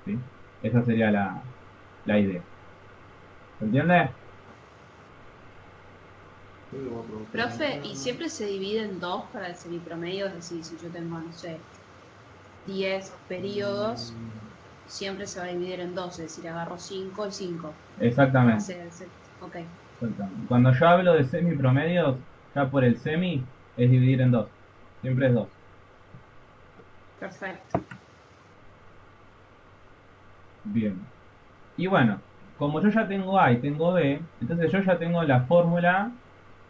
¿Sí? Esa sería la idea. ¿Se entiende? Profe, ¿y siempre se divide en dos para el semipromedio? Es decir, si yo tengo, no sé, 10 periodos, siempre se va a dividir en dos, es decir, agarro 5 y 5. Exactamente. Ok, Exactamente. Cuando yo hablo de semipromedios, ya por el semi es dividir en dos. Siempre es dos. perfecto. Bien. Y bueno, como yo ya tengo A y tengo B, entonces yo ya tengo la fórmula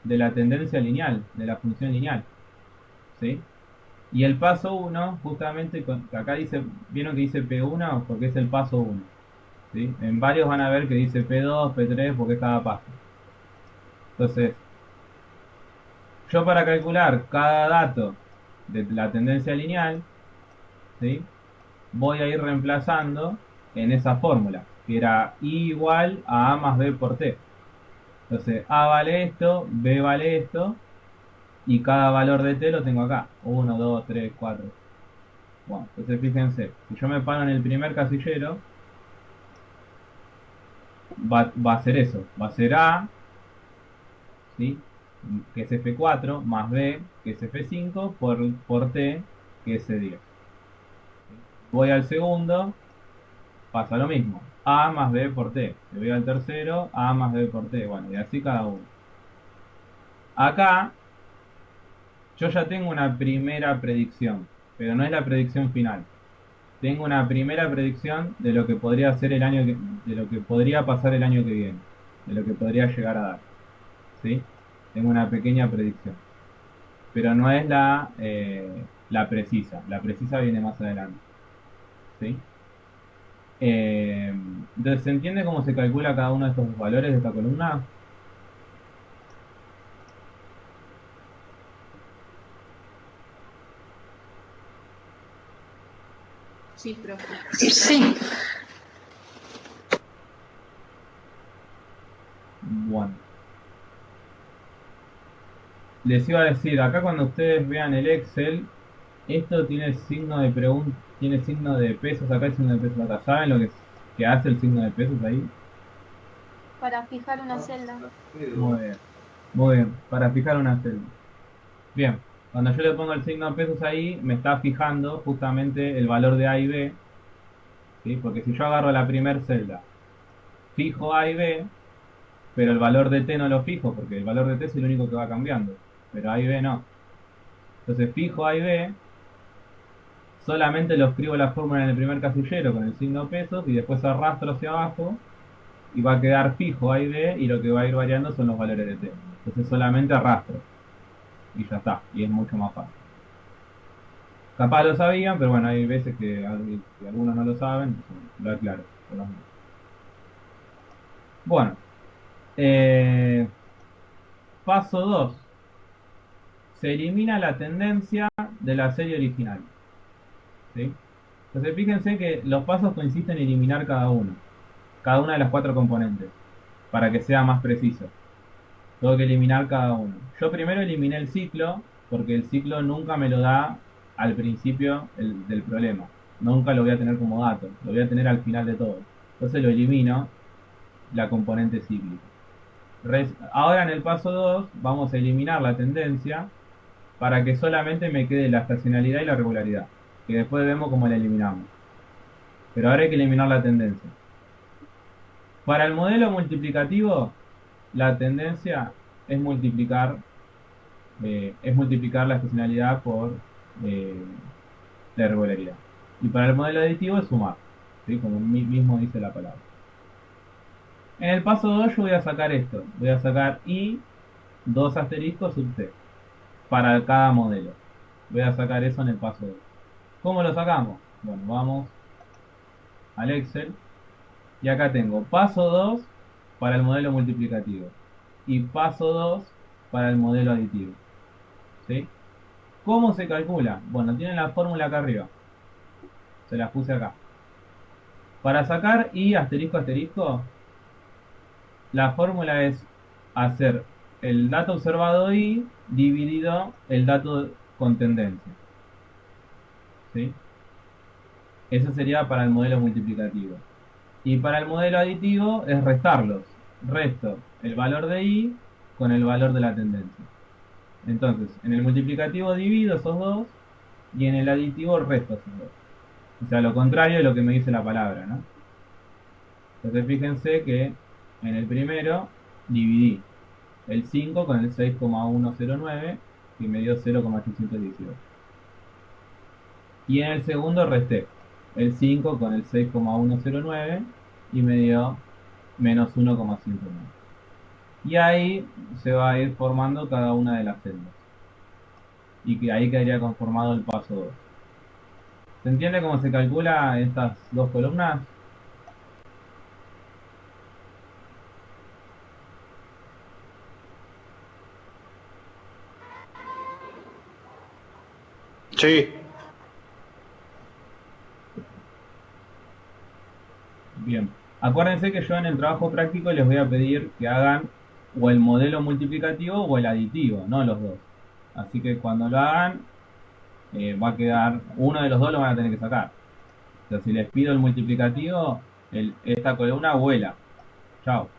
de la tendencia lineal, de la función lineal. ¿Sí? Y el paso 1, justamente, acá dice, ¿vieron que dice P1? Porque es el paso 1. ¿Sí? En varios van a ver que dice P2, P3, porque es cada paso. Entonces, yo para calcular cada dato de la tendencia lineal, ¿sí? Voy a ir reemplazando en esa fórmula, que era I igual a A más B por T. Entonces, A vale esto, B vale esto, y cada valor de T lo tengo acá. 1, 2, 3, 4. Bueno, entonces fíjense, si yo me paro en el primer casillero, va a ser eso, va a ser A, ¿sí? Que es F4, más B, que es F5, por T, que es C10. Voy al segundo, pasa lo mismo, A más B por T. Si voy al tercero, A más B por T. Bueno, y así cada uno. Acá, yo ya tengo una primera predicción, pero no es la predicción final. Tengo una primera predicción de lo que podría ser de lo que podría pasar el año que viene, de lo que podría llegar a dar. ¿Sí? Tengo una pequeña predicción. Pero no es la precisa. La precisa viene más adelante. ¿Sí? Entonces, ¿se entiende cómo se calcula cada uno de estos valores de esta columna? Sí, profe. Sí. Bueno. Les iba a decir, acá cuando ustedes vean el Excel, esto tiene signo de pregunta, tiene signo de pesos acá y signo de pesos acá. ¿Saben lo que hace el signo de pesos ahí? Para fijar una celda. Muy bien. Muy bien, para fijar una celda. Bien, cuando yo le pongo el signo de pesos ahí, me está fijando justamente el valor de A y B, ¿sí? Porque si yo agarro la primer celda, fijo A y B, pero el valor de T no lo fijo, porque el valor de T es el único que va cambiando, pero A y B no. Entonces fijo A y B, solamente lo escribo la fórmula en el primer casillero con el signo de pesos y después arrastro hacia abajo y va a quedar fijo A y B y lo que va a ir variando son los valores de T. Entonces solamente arrastro y ya está, y es mucho más fácil. Capaz lo sabían, pero bueno, hay veces que algunos no lo saben, entonces lo aclaro. Bueno, eh, paso 2. Se elimina la tendencia de la serie original. ¿Sí? Entonces fíjense que los pasos consisten en eliminar cada una de las 4 componentes, para que sea más preciso. Tengo que eliminar cada uno. Yo primero eliminé el ciclo, porque el ciclo nunca me lo da al principio del problema. Nunca lo voy a tener como dato, lo voy a tener al final de todo. Entonces lo elimino, la componente cíclica. Ahora en el paso 2 vamos a eliminar la tendencia para que solamente me quede la estacionalidad y la regularidad, que después vemos cómo la eliminamos. Pero ahora hay que eliminar la tendencia. Para el modelo multiplicativo, la tendencia es multiplicar la estacionalidad por la irregularidad. Y para el modelo aditivo es sumar, ¿sí? Como mismo dice la palabra. En el paso 2 yo voy a sacar esto. Voy a sacar I, 2 asteriscos sub C. Para cada modelo. Voy a sacar eso en el paso 2. ¿Cómo lo sacamos? Bueno, vamos al Excel. Y acá tengo paso 2 para el modelo multiplicativo. Y paso 2 para el modelo aditivo. ¿Sí? ¿Cómo se calcula? Bueno, tienen la fórmula acá arriba. Se las puse acá. Para sacar I asterisco asterisco, la fórmula es hacer el dato observado I dividido el dato con tendencia. ¿Sí? Eso sería para el modelo multiplicativo. Y para el modelo aditivo es restarlos. Resto el valor de I con el valor de la tendencia. Entonces, en el multiplicativo divido esos dos y en el aditivo resto esos dos. O sea, lo contrario de lo que me dice la palabra, ¿no? Entonces fíjense que en el primero dividí el 5 con el 6,109 y me dio 0,818. Y en el segundo resté el 5 con el 6,109 y me dio menos 1,109. Y ahí se va a ir formando cada una de las celdas. Y que ahí quedaría conformado el paso 2. ¿Se entiende cómo se calcula estas dos columnas? Sí. Bien. Acuérdense que yo en el trabajo práctico les voy a pedir que hagan o el modelo multiplicativo o el aditivo, no los dos. Así que cuando lo hagan, va a quedar, uno de los dos lo van a tener que sacar. O sea, si les pido el multiplicativo, esta columna vuela. Chao.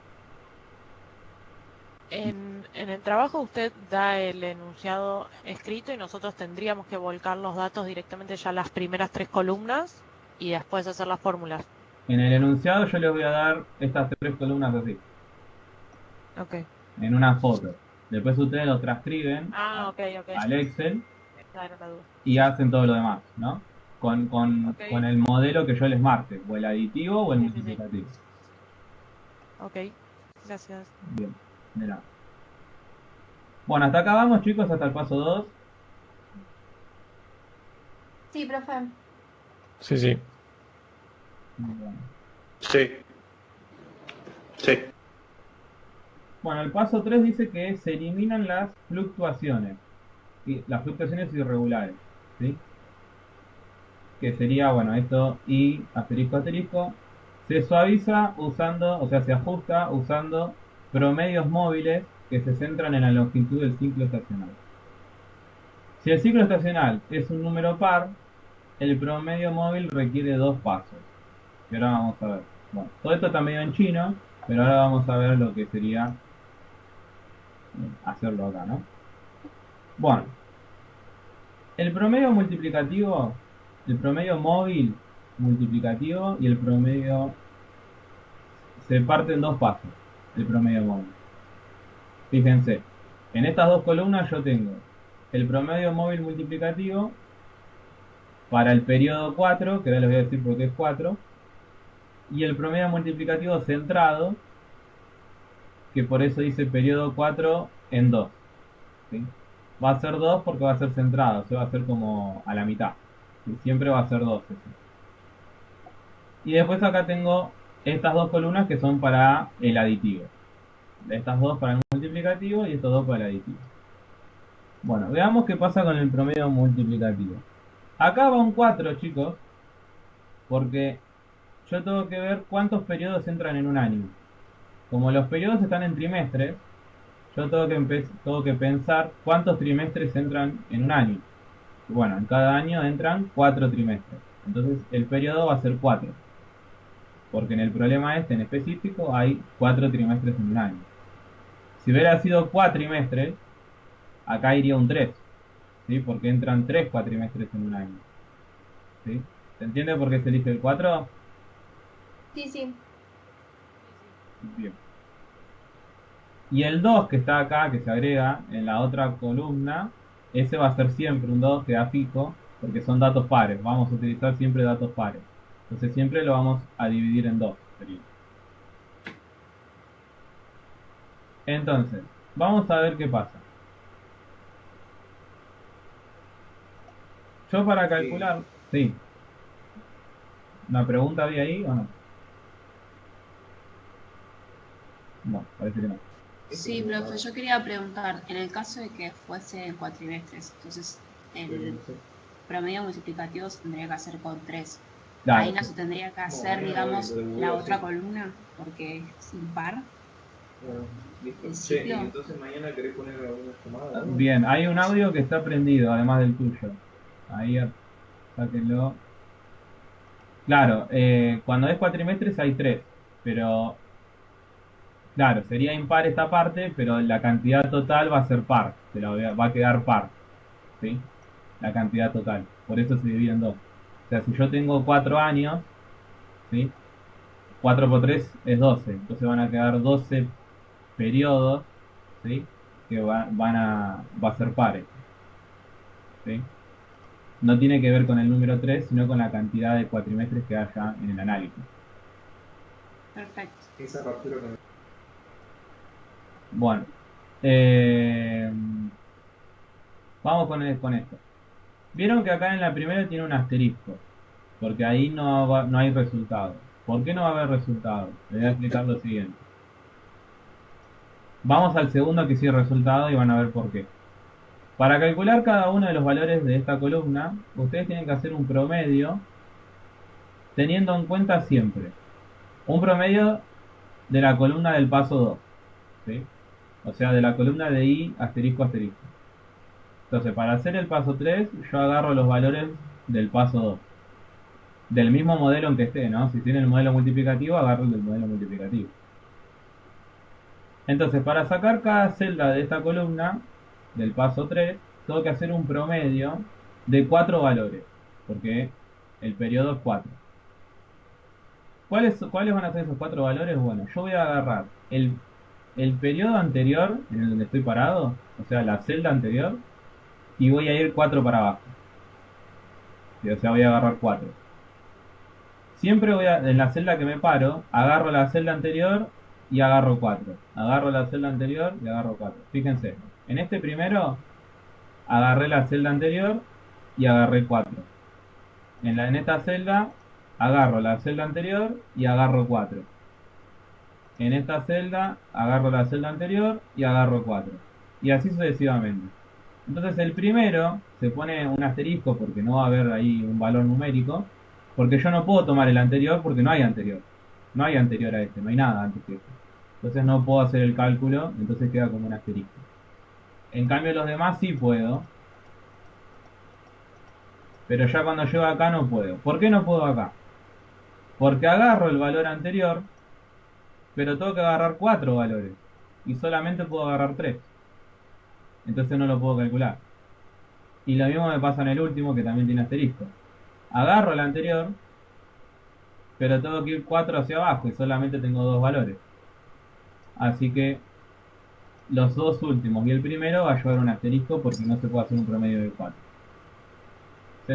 En el trabajo usted da el enunciado escrito y nosotros tendríamos que volcar los datos directamente ya a las primeras 3 columnas y después hacer las fórmulas. En el enunciado yo les voy a dar estas 3 columnas así, Ok. en una foto. Después ustedes lo transcriben Ok. al Excel Esa era la duda. y hacen todo lo demás, ¿no? Con Ok. el modelo que yo les marque, o el aditivo o el Sí, sí, sí. multiplicativo. Ok. Gracias. Bien, de nada. Bueno, hasta acá vamos, chicos, hasta el paso 2. Sí, profe. Sí, sí. Sí. Sí. Bueno, el paso 3 dice que se eliminan las fluctuaciones irregulares, ¿sí? Que sería, bueno, esto y asterisco asterisco, se suaviza usando, o sea, se ajusta usando promedios móviles que se centran en la longitud del ciclo estacional. Si el ciclo estacional es un número par, el promedio móvil requiere 2 pasos. Y ahora vamos a ver. Bueno, todo esto está medio en chino, pero ahora vamos a ver lo que sería hacerlo acá, ¿no? Bueno, el promedio multiplicativo, el promedio móvil multiplicativo y el promedio se parte en 2 pasos, el promedio móvil. Fíjense, en estas dos columnas yo tengo el promedio móvil multiplicativo para el periodo 4, que ahora les voy a decir por qué es 4, y el promedio multiplicativo centrado, que por eso dice periodo 4 en 2. ¿Sí? Va a ser 2 porque va a ser centrado, o sea, va a ser como a la mitad. ¿Sí? Siempre va a ser 2. ¿Sí? Y después acá tengo estas dos columnas que son para el aditivo. Estas dos para el multiplicativo y estos dos para el aditivo. Bueno, veamos qué pasa con el promedio multiplicativo. Acá va un 4, chicos, porque yo tengo que ver cuántos periodos entran en un año. Como los periodos están en trimestres, yo tengo que pensar cuántos trimestres entran en un año. Bueno, en cada año entran 4 trimestres. Entonces el periodo va a ser 4. Porque en el problema este en específico hay 4 trimestres en un año. Si hubiera sido cuatrimestres, acá iría un 3. ¿Sí? Porque entran 3 cuatrimestres en un año. ¿Sí? ¿Se entiende por qué se elige el 4? Sí, sí. Bien. Y el 2 que está acá, que se agrega en la otra columna, ese va a ser siempre un 2 que da fijo, porque son datos pares. Vamos a utilizar siempre datos pares. Entonces siempre lo vamos a dividir en 2. Entonces, vamos a ver qué pasa. Yo para calcular... Sí. ¿Una pregunta había ahí o no? No, parece que no. Sí, profe, yo quería preguntar, en el caso de que fuese cuatrimestres, entonces el promedio multiplicativo se tendría que hacer con 3. Claro. Ahí no se tendría que hacer, digamos, la otra columna, porque es impar. El ciclo. Entonces mañana querés poner alguna llamada, ¿no? Bien, hay un audio que está prendido, además del tuyo. Ahí, sáquenlo. Claro, cuando es cuatrimestres hay 3, pero... Claro, sería impar esta parte, pero la cantidad total va a ser par, va a quedar par, ¿sí? La cantidad total, por eso se divide en 2. O sea, si yo tengo 4 años, ¿sí? 4 por 3 es 12, entonces van a quedar 12 periodos, ¿sí? Que va a ser pares, ¿sí? No tiene que ver con el número 3, sino con la cantidad de cuatrimestres que haya en el análisis. Perfecto. Esa captura que... Bueno, vamos con esto. Vieron que acá en la primera tiene un asterisco, porque ahí no hay resultado. ¿Por qué no va a haber resultado? Les voy a explicar lo siguiente. Vamos al segundo que sí hay resultado y van a ver por qué. Para calcular cada uno de los valores de esta columna, ustedes tienen que hacer un promedio teniendo en cuenta siempre un promedio de la columna del paso 2, ¿sí? O sea, de la columna de I asterisco asterisco. Entonces, para hacer el paso 3, yo agarro los valores del paso 2. Del mismo modelo en que esté, ¿no? Si tiene el modelo multiplicativo, agarro el del modelo multiplicativo. Entonces, para sacar cada celda de esta columna, del paso 3, tengo que hacer un promedio de 4 valores, porque el periodo es 4. ¿Cuáles van a ser esos 4 valores? Bueno, yo voy a agarrar el periodo anterior, en el donde estoy parado, o sea, la celda anterior, y voy a ir 4 para abajo. O sea, voy a agarrar 4. Siempre en la celda que me paro, agarro la celda anterior y agarro 4. Agarro la celda anterior y agarro 4. Fíjense, en este primero agarré la celda anterior y agarré 4. En esta celda agarro la celda anterior y agarro 4. En esta celda agarro la celda anterior y agarro 4. Y así sucesivamente. Entonces el primero se pone un asterisco porque no va a haber ahí un valor numérico. Porque yo no puedo tomar el anterior porque no hay anterior. No hay anterior a este, no hay nada antes que este. Entonces no puedo hacer el cálculo, entonces queda como un asterisco. En cambio los demás sí puedo. Pero ya cuando llego acá no puedo. ¿Por qué no puedo acá? Porque agarro el valor anterior, pero tengo que agarrar 4 valores. Y solamente puedo agarrar 3. Entonces no lo puedo calcular. Y lo mismo me pasa en el último, que también tiene asterisco. Agarro el anterior, pero tengo que ir 4 hacia abajo y solamente tengo 2 valores. Así que los dos últimos y el primero va a llevar un asterisco porque no se puede hacer un promedio de 4.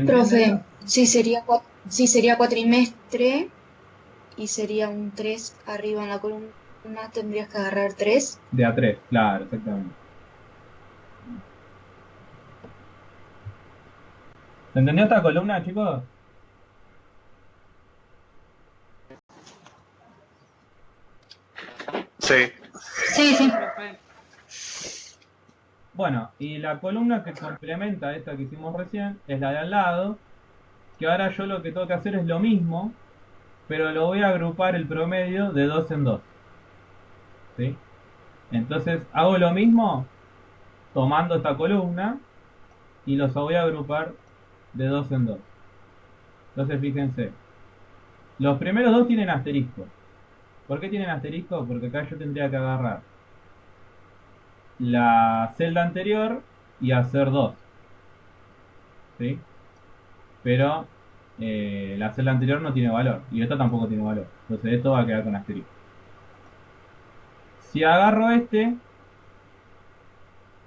Profe, sí sería cuatrimestre y sería un 3 arriba en la columna, tendrías que agarrar 3. De a 3, claro, exactamente. ¿Se entendió esta columna, chicos? Sí. Sí, sí. Bueno, y la columna que complementa esta que hicimos recién es la de al lado, que ahora yo lo que tengo que hacer es lo mismo, pero lo voy a agrupar el promedio de 2 en 2. ¿Sí? Entonces hago lo mismo tomando esta columna y los voy a agrupar de 2 en 2. Entonces fíjense, los primeros dos tienen asterisco. ¿Por qué tienen asterisco? Porque acá yo tendría que agarrar la celda anterior y hacer 2. ¿Sí? Pero la celda anterior no tiene valor y esta tampoco tiene valor. Entonces esto va a quedar con asterisco. Si agarro este,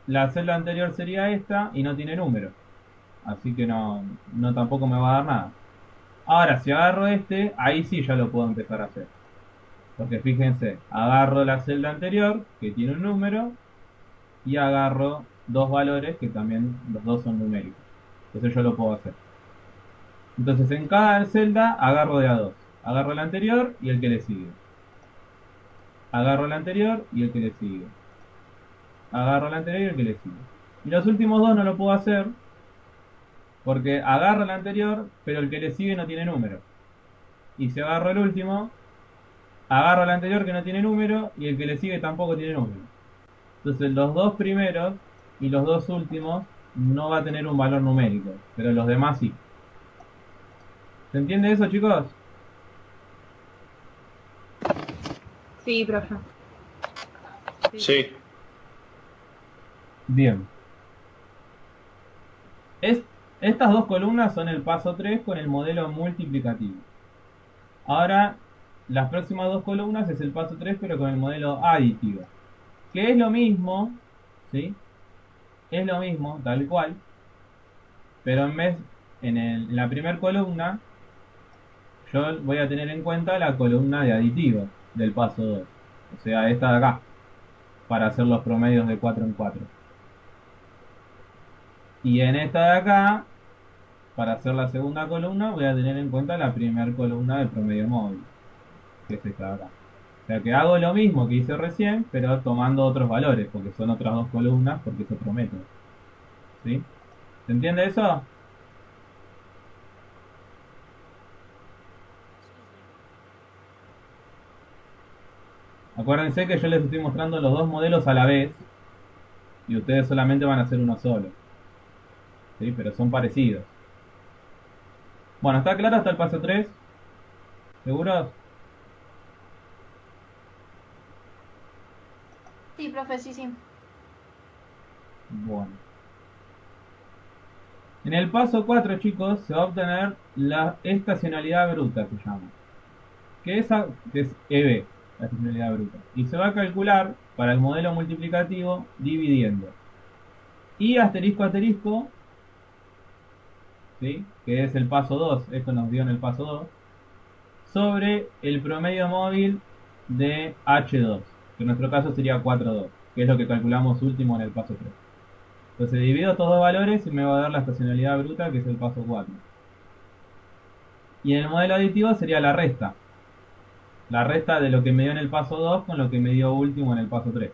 la celda anterior sería esta y no tiene número. Así que no tampoco me va a dar nada. Ahora, si agarro este, ahí sí ya lo puedo empezar a hacer. Porque fíjense, agarro la celda anterior, que tiene un número, y agarro dos valores que también los dos son numéricos. Entonces yo lo puedo hacer. Entonces en cada celda agarro de a dos. Agarro el anterior y el que le sigue. Agarro el anterior y el que le sigue. Agarro el anterior y el que le sigue. Y los últimos dos no lo puedo hacer porque agarro el anterior, pero el que le sigue no tiene número. Y si agarro el último, agarro el anterior que no tiene número y el que le sigue tampoco tiene número. Entonces los dos primeros y los dos últimos no va a tener un valor numérico, pero los demás sí. ¿Se entiende eso, chicos? Sí, profe. Sí. Bien. Estas dos columnas son el paso 3 con el modelo multiplicativo. Ahora, las próximas dos columnas es el paso 3 pero con el modelo aditivo. Que es lo mismo, ¿sí? Es lo mismo, tal cual. Pero en la primera columna, yo voy a tener en cuenta la columna de aditivo del paso 2. O sea, esta de acá. Para hacer los promedios de 4 en 4. Y en esta de acá, para hacer la segunda columna, voy a tener en cuenta la primera columna del promedio móvil, que es esta de acá. O sea que hago lo mismo que hice recién, pero tomando otros valores, porque son otras dos columnas, porque es otro método. ¿Sí? ¿Se entiende eso? Acuérdense que yo les estoy mostrando los dos modelos a la vez, y ustedes solamente van a hacer uno solo. ¿Sí? Pero son parecidos. Bueno, ¿está claro hasta el paso 3? ¿Seguros? Sí, profe, sí, sí. Bueno. En el paso 4, chicos, se va a obtener la estacionalidad bruta, se llama. Que es EB, la estacionalidad bruta. Y se va a calcular para el modelo multiplicativo dividiendo y asterisco asterisco, ¿sí? Que es el paso 2, esto nos dio en el paso 2, sobre el promedio móvil de H2, que en nuestro caso sería 4,2, que es lo que calculamos último en el paso 3. Entonces divido estos dos valores y me va a dar la estacionalidad bruta, que es el paso 4. Y en el modelo aditivo sería la resta. La resta de lo que me dio en el paso 2 con lo que me dio último en el paso 3.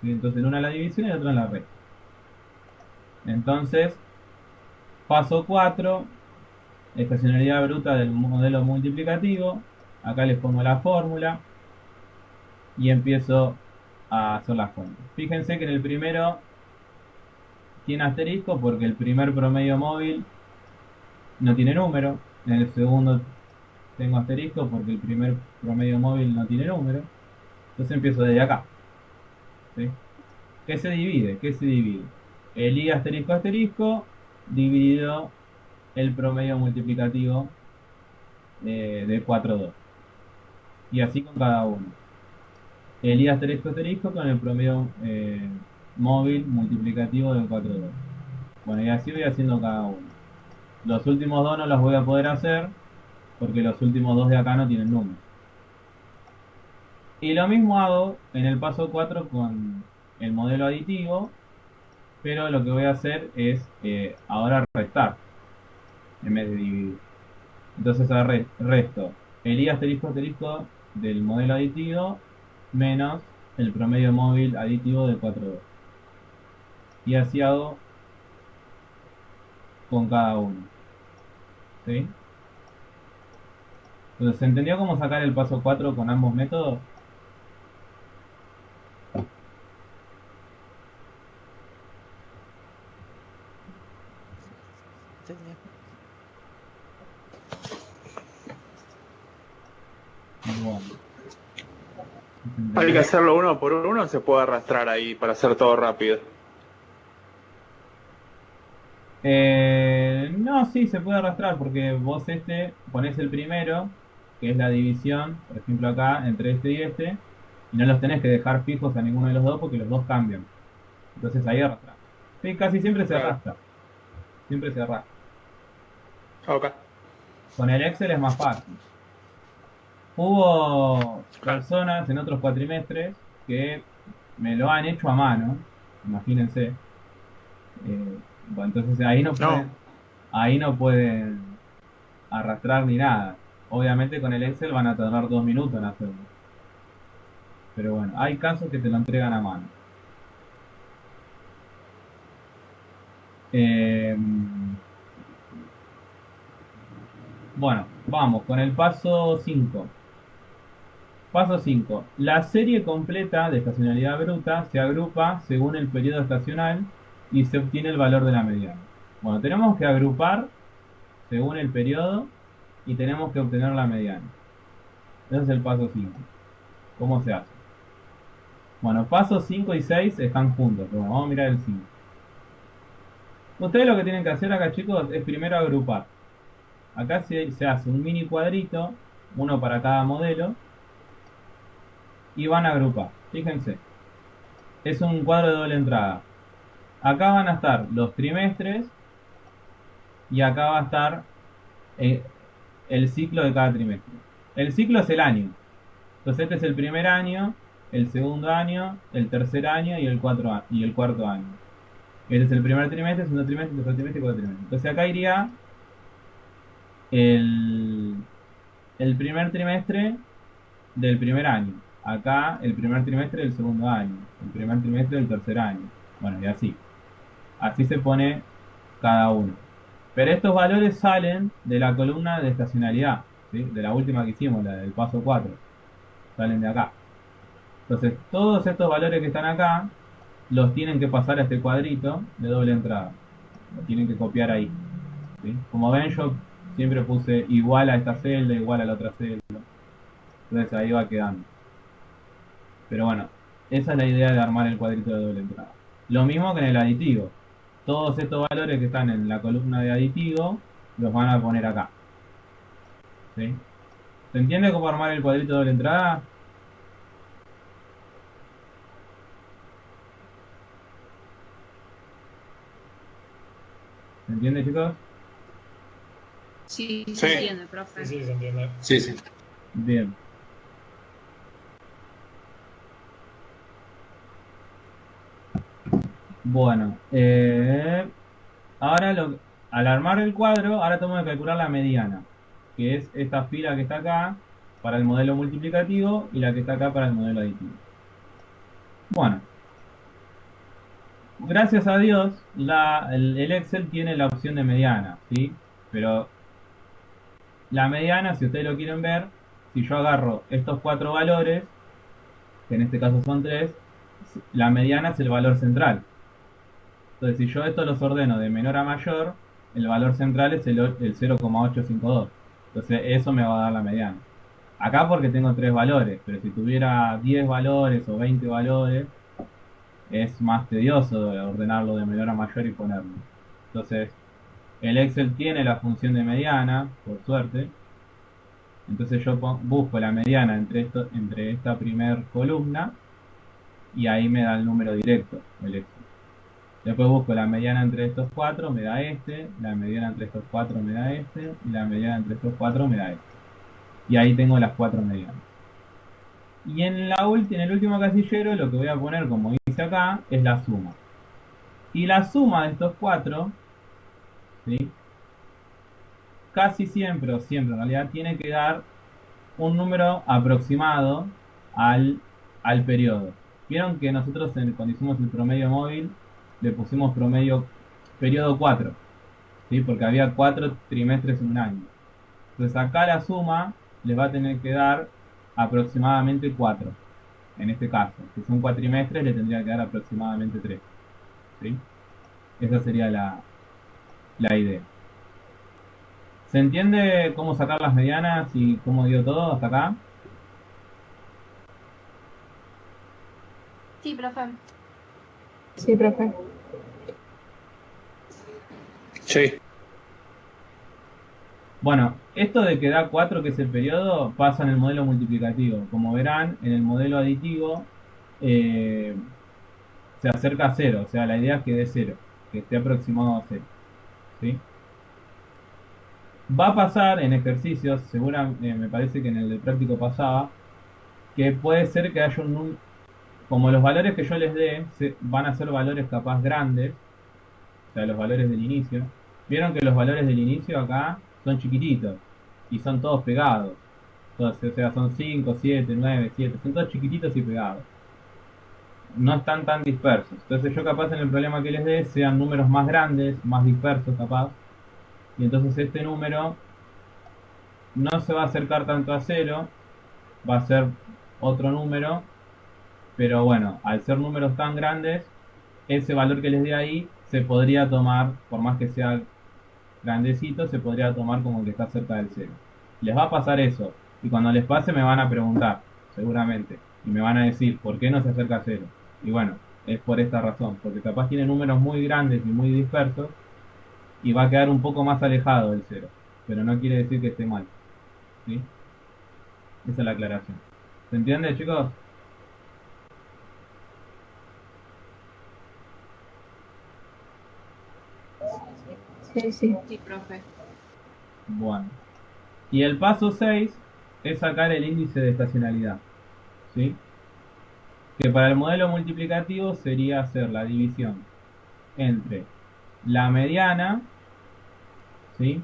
¿Sí? Entonces en una la división y en otra en la resta. Entonces, paso 4, estacionalidad bruta del modelo multiplicativo. Acá les pongo la fórmula y empiezo a hacer las cuentas. Fíjense que en el primero tiene asterisco porque el primer promedio móvil no tiene número. En el segundo tengo asterisco porque el primer promedio móvil no tiene número. Entonces empiezo desde acá. ¿Sí? ¿Qué se divide? ¿Qué se divide? El i asterisco asterisco dividido el promedio multiplicativo de 4,2. Y así con cada uno. El i asterisco asterisco con el promedio móvil multiplicativo de 4,2. Bueno, y así voy haciendo cada uno. Los últimos dos no los voy a poder hacer porque los últimos dos de acá no tienen número. Y lo mismo hago en el paso 4 con el modelo aditivo, pero lo que voy a hacer es ahora restar en vez de dividir. Entonces ahora resto el i asterisco asterisco del modelo aditivo menos el promedio móvil aditivo de 4,2. Y así hago con cada uno. ¿Sí? Entonces, ¿se entendió cómo sacar el paso 4 con ambos métodos? Entendí. Bueno. Hay que hacerlo uno por uno, o se puede arrastrar ahí para hacer todo rápido. No, sí, se puede arrastrar porque vos ponés el primero, que es la división, por ejemplo acá, entre este y este, y no los tenés que dejar fijos a ninguno de los dos porque los dos cambian. Entonces ahí arrastrar. Sí, casi siempre se arrastra. Siempre se arrastra. Ok. Con el Excel es más fácil. Hubo personas en otros cuatrimestres que me lo han hecho a mano, imagínense. Bueno, entonces ahí no pueden arrastrar ni nada. Obviamente con el Excel van a tardar 2 minutos en hacerlo. Pero bueno, hay casos que te lo entregan a mano. Bueno, vamos con el paso 5. Paso 5. La serie completa de estacionalidad bruta se agrupa según el periodo estacional y se obtiene el valor de la mediana. Bueno, tenemos que agrupar según el periodo y tenemos que obtener la mediana. Ese es el paso 5. ¿Cómo se hace? Bueno, pasos 5 y 6 están juntos, pero vamos a mirar el 5. Ustedes lo que tienen que hacer acá, chicos, es primero agrupar. Acá se hace un mini cuadrito, uno para cada modelo, y van a agrupar. Fíjense, es un cuadro de doble entrada. Acá van a estar los trimestres y acá va a estar el ciclo de cada trimestre. El ciclo es el año. Entonces este es el primer año, el segundo año, el tercer año y el cuarto año. Este es el primer trimestre, segundo trimestre, tercer trimestre y cuarto trimestre. Entonces acá iría el primer trimestre del primer año. Acá el primer trimestre del segundo año. El primer trimestre del tercer año. Bueno, y así. Así se pone cada uno. Pero estos valores salen de la columna de estacionalidad, ¿sí? De la última que hicimos, la del paso 4. Salen de acá. Entonces, todos estos valores que están acá los tienen que pasar a este cuadrito de doble entrada. Lo tienen que copiar ahí, ¿sí? Como ven, yo siempre puse igual a esta celda, igual a la otra celda. Entonces ahí va quedando. Pero bueno, esa es la idea de armar el cuadrito de doble entrada. Lo mismo que en el aditivo. Todos estos valores que están en la columna de aditivo los van a poner acá, ¿sí? ¿Se entiende cómo armar el cuadrito de doble entrada? ¿Se entiende, chicos? Sí, se entiende, profe. Sí, se entiende. Sí, sí. Bien. Bueno, ahora al armar el cuadro, ahora tengo que calcular la mediana, que es esta fila que está acá para el modelo multiplicativo y la que está acá para el modelo aditivo. Bueno, gracias a Dios, el Excel tiene la opción de mediana, ¿sí? Pero la mediana, si ustedes lo quieren ver, si yo agarro estos 4 valores, que en este caso son 3, la mediana es el valor central. Entonces, si yo esto los ordeno de menor a mayor, el valor central es el 0,852. Entonces, eso me va a dar la mediana. Acá porque tengo 3 valores, pero si tuviera 10 valores o 20 valores, es más tedioso ordenarlo de menor a mayor y ponerlo. Entonces, el Excel tiene la función de mediana, por suerte. Entonces yo busco la mediana entre esta primer columna y ahí me da el número directo, el Excel. Después busco la mediana entre estos 4, me da este, la mediana entre estos 4 me da este, y la mediana entre estos 4 me da este. Y ahí tengo las 4 medianas. Y en el último casillero lo que voy a poner, como dice acá, es la suma. Y la suma de estos 4, ¿sí? Casi siempre, o siempre en realidad, tiene que dar un número aproximado al periodo. Vieron que nosotros cuando hicimos el promedio móvil le pusimos periodo 4, ¿sí? Porque había 4 trimestres en un año. Entonces acá la suma les va a tener que dar aproximadamente 4. En este caso, si son 4 trimestres, le tendría que dar aproximadamente 3, ¿sí? Esa sería la idea. ¿Se entiende cómo sacar las medianas y cómo dio todo hasta acá? Sí, profe. Sí, profe. Sí. Bueno, esto de que da 4, que es el periodo, pasa en el modelo multiplicativo. Como verán, en el modelo aditivo se acerca a 0. O sea, la idea es que dé 0, que esté aproximado a 0, ¿sí? Va a pasar en ejercicios, me parece que en el del práctico pasaba, que puede ser que haya como los valores que yo les dé van a ser valores capaz grandes, o sea, los valores del inicio. Vieron que los valores del inicio acá son chiquititos y son todos pegados. Entonces, o sea, son 5, 7, 9, 7, son todos chiquititos y pegados. No están tan dispersos. Entonces yo capaz en el problema que les dé sean números más grandes, más dispersos capaz. Y entonces este número no se va a acercar tanto a cero, va a ser otro número, pero bueno, al ser números tan grandes, ese valor que les dé ahí se podría tomar, por más que sea grandecito, se podría tomar como que está cerca del cero. Les va a pasar eso, y cuando les pase me van a preguntar, seguramente, y me van a decir, ¿por qué no se acerca a cero? Y bueno, es por esta razón, porque capaz tiene números muy grandes y muy dispersos, y va a quedar un poco más alejado del cero, pero no quiere decir que esté mal, ¿sí? Esa es la aclaración. ¿Se entiende, chicos? Sí, sí. Sí, profe. Bueno. Y el paso 6 es sacar el índice de estacionalidad, ¿sí? Que para el modelo multiplicativo sería hacer la división entre la mediana, ¿sí?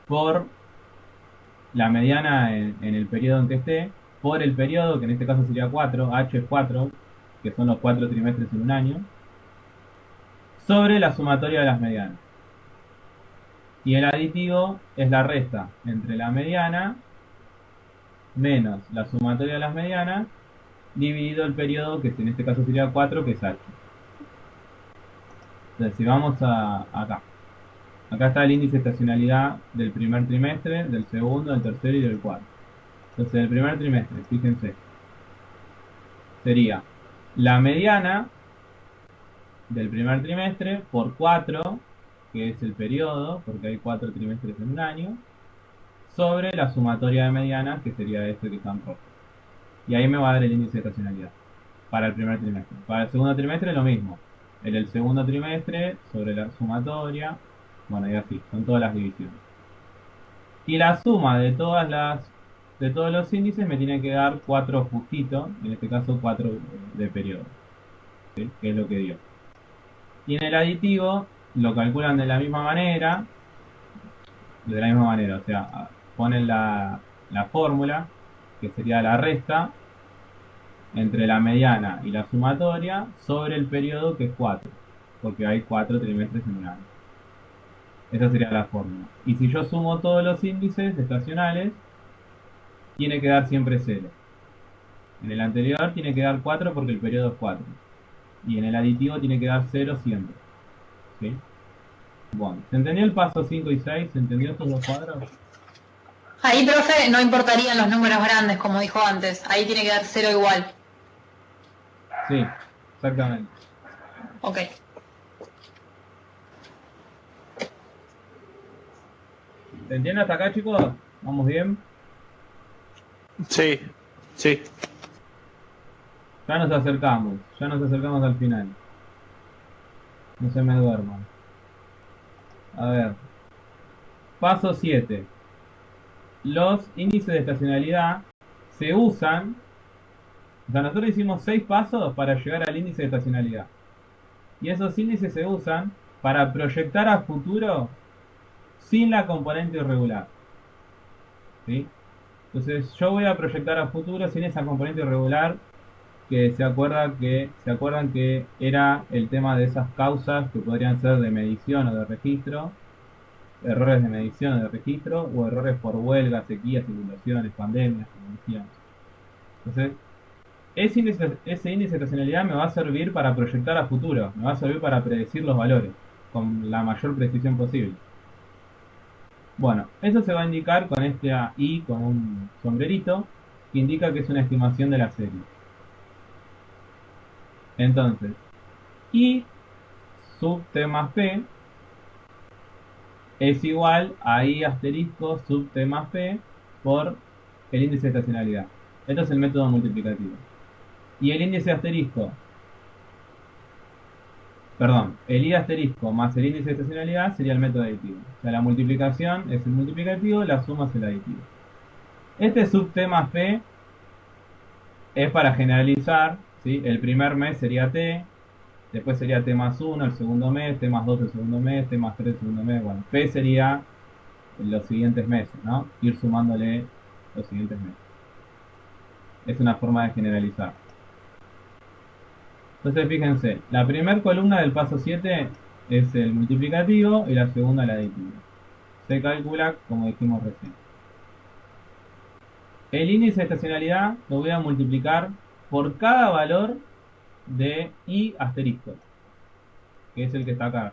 Por la mediana en el periodo en que esté, por el periodo, que en este caso sería 4, H es 4, que son los 4 trimestres en un año, sobre la sumatoria de las medianas. Y el aditivo es la resta entre la mediana menos la sumatoria de las medianas dividido el periodo, que en este caso sería 4, que es H. Entonces, si vamos acá. Acá está el índice de estacionalidad del primer trimestre, del segundo, del tercero y del cuarto. Entonces, el primer trimestre, fíjense, sería la mediana del primer trimestre por 4, que es el periodo, porque hay 4 trimestres en un año, sobre la sumatoria de medianas, que sería este que está en rojo. Y ahí me va a dar el índice de estacionalidad para el primer trimestre. Para el segundo trimestre lo mismo. En el segundo trimestre sobre la sumatoria, bueno, y así, son todas las divisiones. Y la suma de todos los índices me tiene que dar 4 justitos, en este caso 4 de periodo, ¿sí? Que es lo que dio. Y en el aditivo lo calculan de la misma manera, o sea, ponen la fórmula, que sería la resta entre la mediana y la sumatoria sobre el periodo, que es 4, porque hay 4 trimestres en un año. Esa sería la fórmula. Y si yo sumo todos los índices estacionales, tiene que dar siempre 0. En el anterior tiene que dar 4 porque el periodo es 4. Y en el aditivo tiene que dar 0 siempre. ¿Sí? Bueno, ¿se entendió el paso 5 y 6? ¿Se entendió estos dos cuadros? Ahí, profe, no importarían los números grandes, como dijo antes. Ahí tiene que dar 0 igual. Sí, exactamente. Ok. ¿Se entiende hasta acá, chicos? ¿Vamos bien? Sí, sí. Ya nos acercamos al final. No se me duerman. A ver. Paso 7. Los índices de estacionalidad se usan. O sea, nosotros hicimos 6 pasos para llegar al índice de estacionalidad. Y esos índices se usan para proyectar a futuro sin la componente irregular. ¿Sí? Entonces yo voy a proyectar a futuro sin esa componente irregular, que se acuerdan que era el tema de esas causas que podrían ser de medición o de registro, errores de medición o de registro, o errores por huelgas, sequías, inundaciones, pandemias, como decíamos. Entonces, ese índice de estacionalidad me va a servir para proyectar a futuro, me va a servir para predecir los valores con la mayor precisión posible. Bueno, eso se va a indicar con este I, con un sombrerito, que indica que es una estimación de la serie. Entonces, I sub T más P es igual a I asterisco sub T más P por el índice de estacionalidad. Esto es el método multiplicativo. Y el índice asterisco, perdón, el I asterisco más el índice de estacionalidad sería el método aditivo. O sea, la multiplicación es el multiplicativo, la suma es el aditivo. Este subtema P es para generalizar, ¿sí? El primer mes sería T, después sería T más 1 el segundo mes, T más 2 el segundo mes, T más 3 el segundo mes. Bueno, P sería los siguientes meses, ¿no? Ir sumándole los siguientes meses. Es una forma de generalizar. Entonces fíjense, la primera columna del paso 7 es el multiplicativo y la segunda el aditivo. Se calcula como dijimos recién. El índice de estacionalidad lo voy a multiplicar por cada valor de I asterisco, que es el que está acá,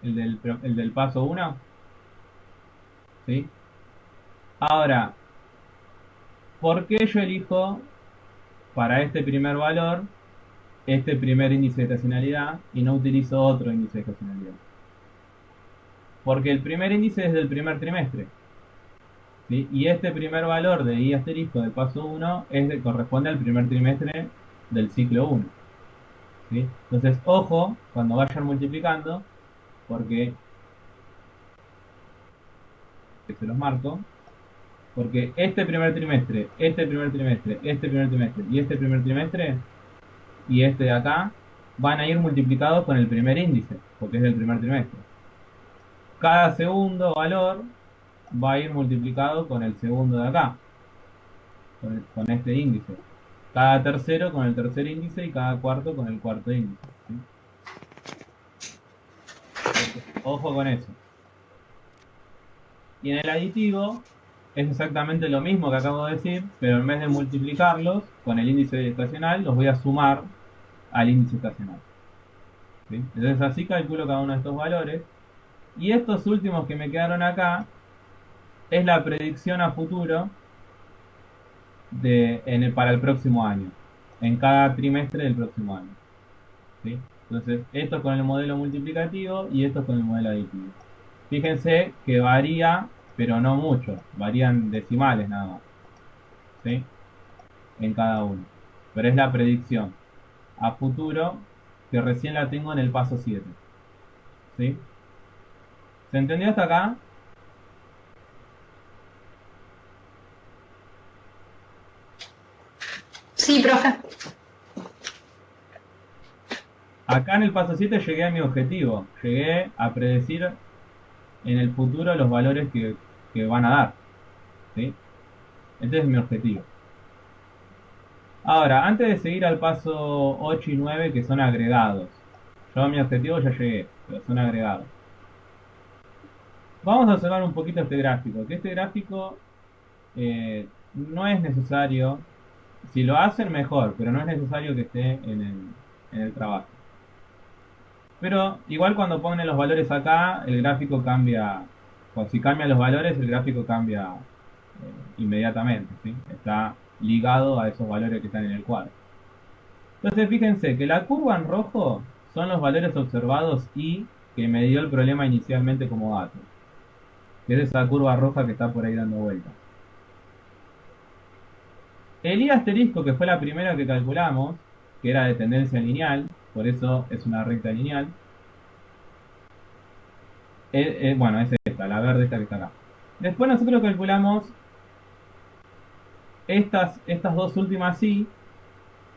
el del paso 1. ¿Sí? Ahora, ¿por qué yo elijo para este primer valor este primer índice de estacionalidad y no utilizo otro índice de estacionalidad? Porque el primer índice es del primer trimestre, ¿sí? Y este primer valor de I asterisco del paso 1 corresponde al primer trimestre del ciclo 1, ¿sí? Entonces, ojo cuando vayan multiplicando, porque se los marco, porque este primer trimestre, este primer trimestre, este primer trimestre y este primer trimestre y este de acá van a ir multiplicados con el primer índice, porque es del primer trimestre. Cada segundo valor va a ir multiplicado con el segundo de acá, con este índice. Cada tercero con el tercer índice y cada cuarto con el cuarto índice, ¿sí? Ojo con eso. Y en el aditivo es exactamente lo mismo que acabo de decir, pero en vez de multiplicarlos con el índice estacional, los voy a sumar al índice estacional, ¿sí? Entonces así calculo cada uno de estos valores. Y estos últimos que me quedaron acá es la predicción a futuro para el próximo año, en cada trimestre del próximo año, ¿sí? Entonces, esto con el modelo multiplicativo y esto con el modelo aditivo. Fíjense que varía, pero no mucho, varían decimales nada más, ¿sí? En cada uno. Pero es la predicción a futuro que recién la tengo en el paso 7, ¿sí? ¿Se entendió hasta acá? Sí, profe. Acá en el paso 7 llegué a mi objetivo. Llegué a predecir en el futuro los valores que van a dar, ¿sí? Este es mi objetivo. Ahora, antes de seguir al paso 8 y 9, que son agregados. Yo a mi objetivo ya llegué, pero son agregados. Vamos a observar un poquito este gráfico. Que este gráfico no es necesario. Si lo hacen, mejor, pero no es necesario que esté en el trabajo. Pero igual cuando ponen los valores acá, el gráfico cambia. O si cambian los valores, el gráfico cambia inmediatamente, ¿sí? Está ligado a esos valores que están en el cuadro. Entonces fíjense que la curva en rojo son los valores observados y que me dio el problema inicialmente como dato. Que es esa curva roja que está por ahí dando vuelta. El I asterisco, que fue la primera que calculamos, que era de tendencia lineal, por eso es una recta lineal. Bueno, es esta, la verde esta que está acá. Después nosotros calculamos estas dos últimas I,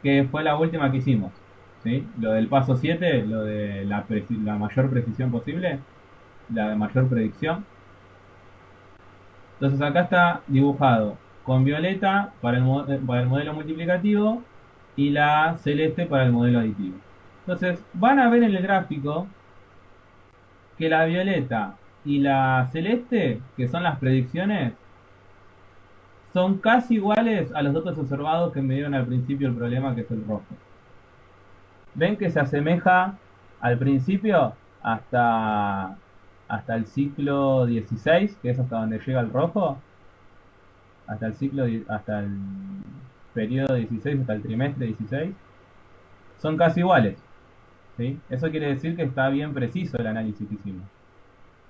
que fue la última que hicimos, ¿sí? Lo del paso 7, lo de la mayor precisión posible, la de mayor predicción. Entonces acá está dibujado con violeta para el modelo multiplicativo y la celeste para el modelo aditivo. Entonces van a ver en el gráfico que la violeta y la celeste, que son las predicciones, son casi iguales a los datos observados que me dieron al principio el problema, que es el rojo. ¿Ven que se asemeja al principio hasta el ciclo 16, que es hasta donde llega el rojo? Hasta el periodo 16, hasta el trimestre 16. Son casi iguales, ¿sí? Eso quiere decir que está bien preciso el análisis que hicimos.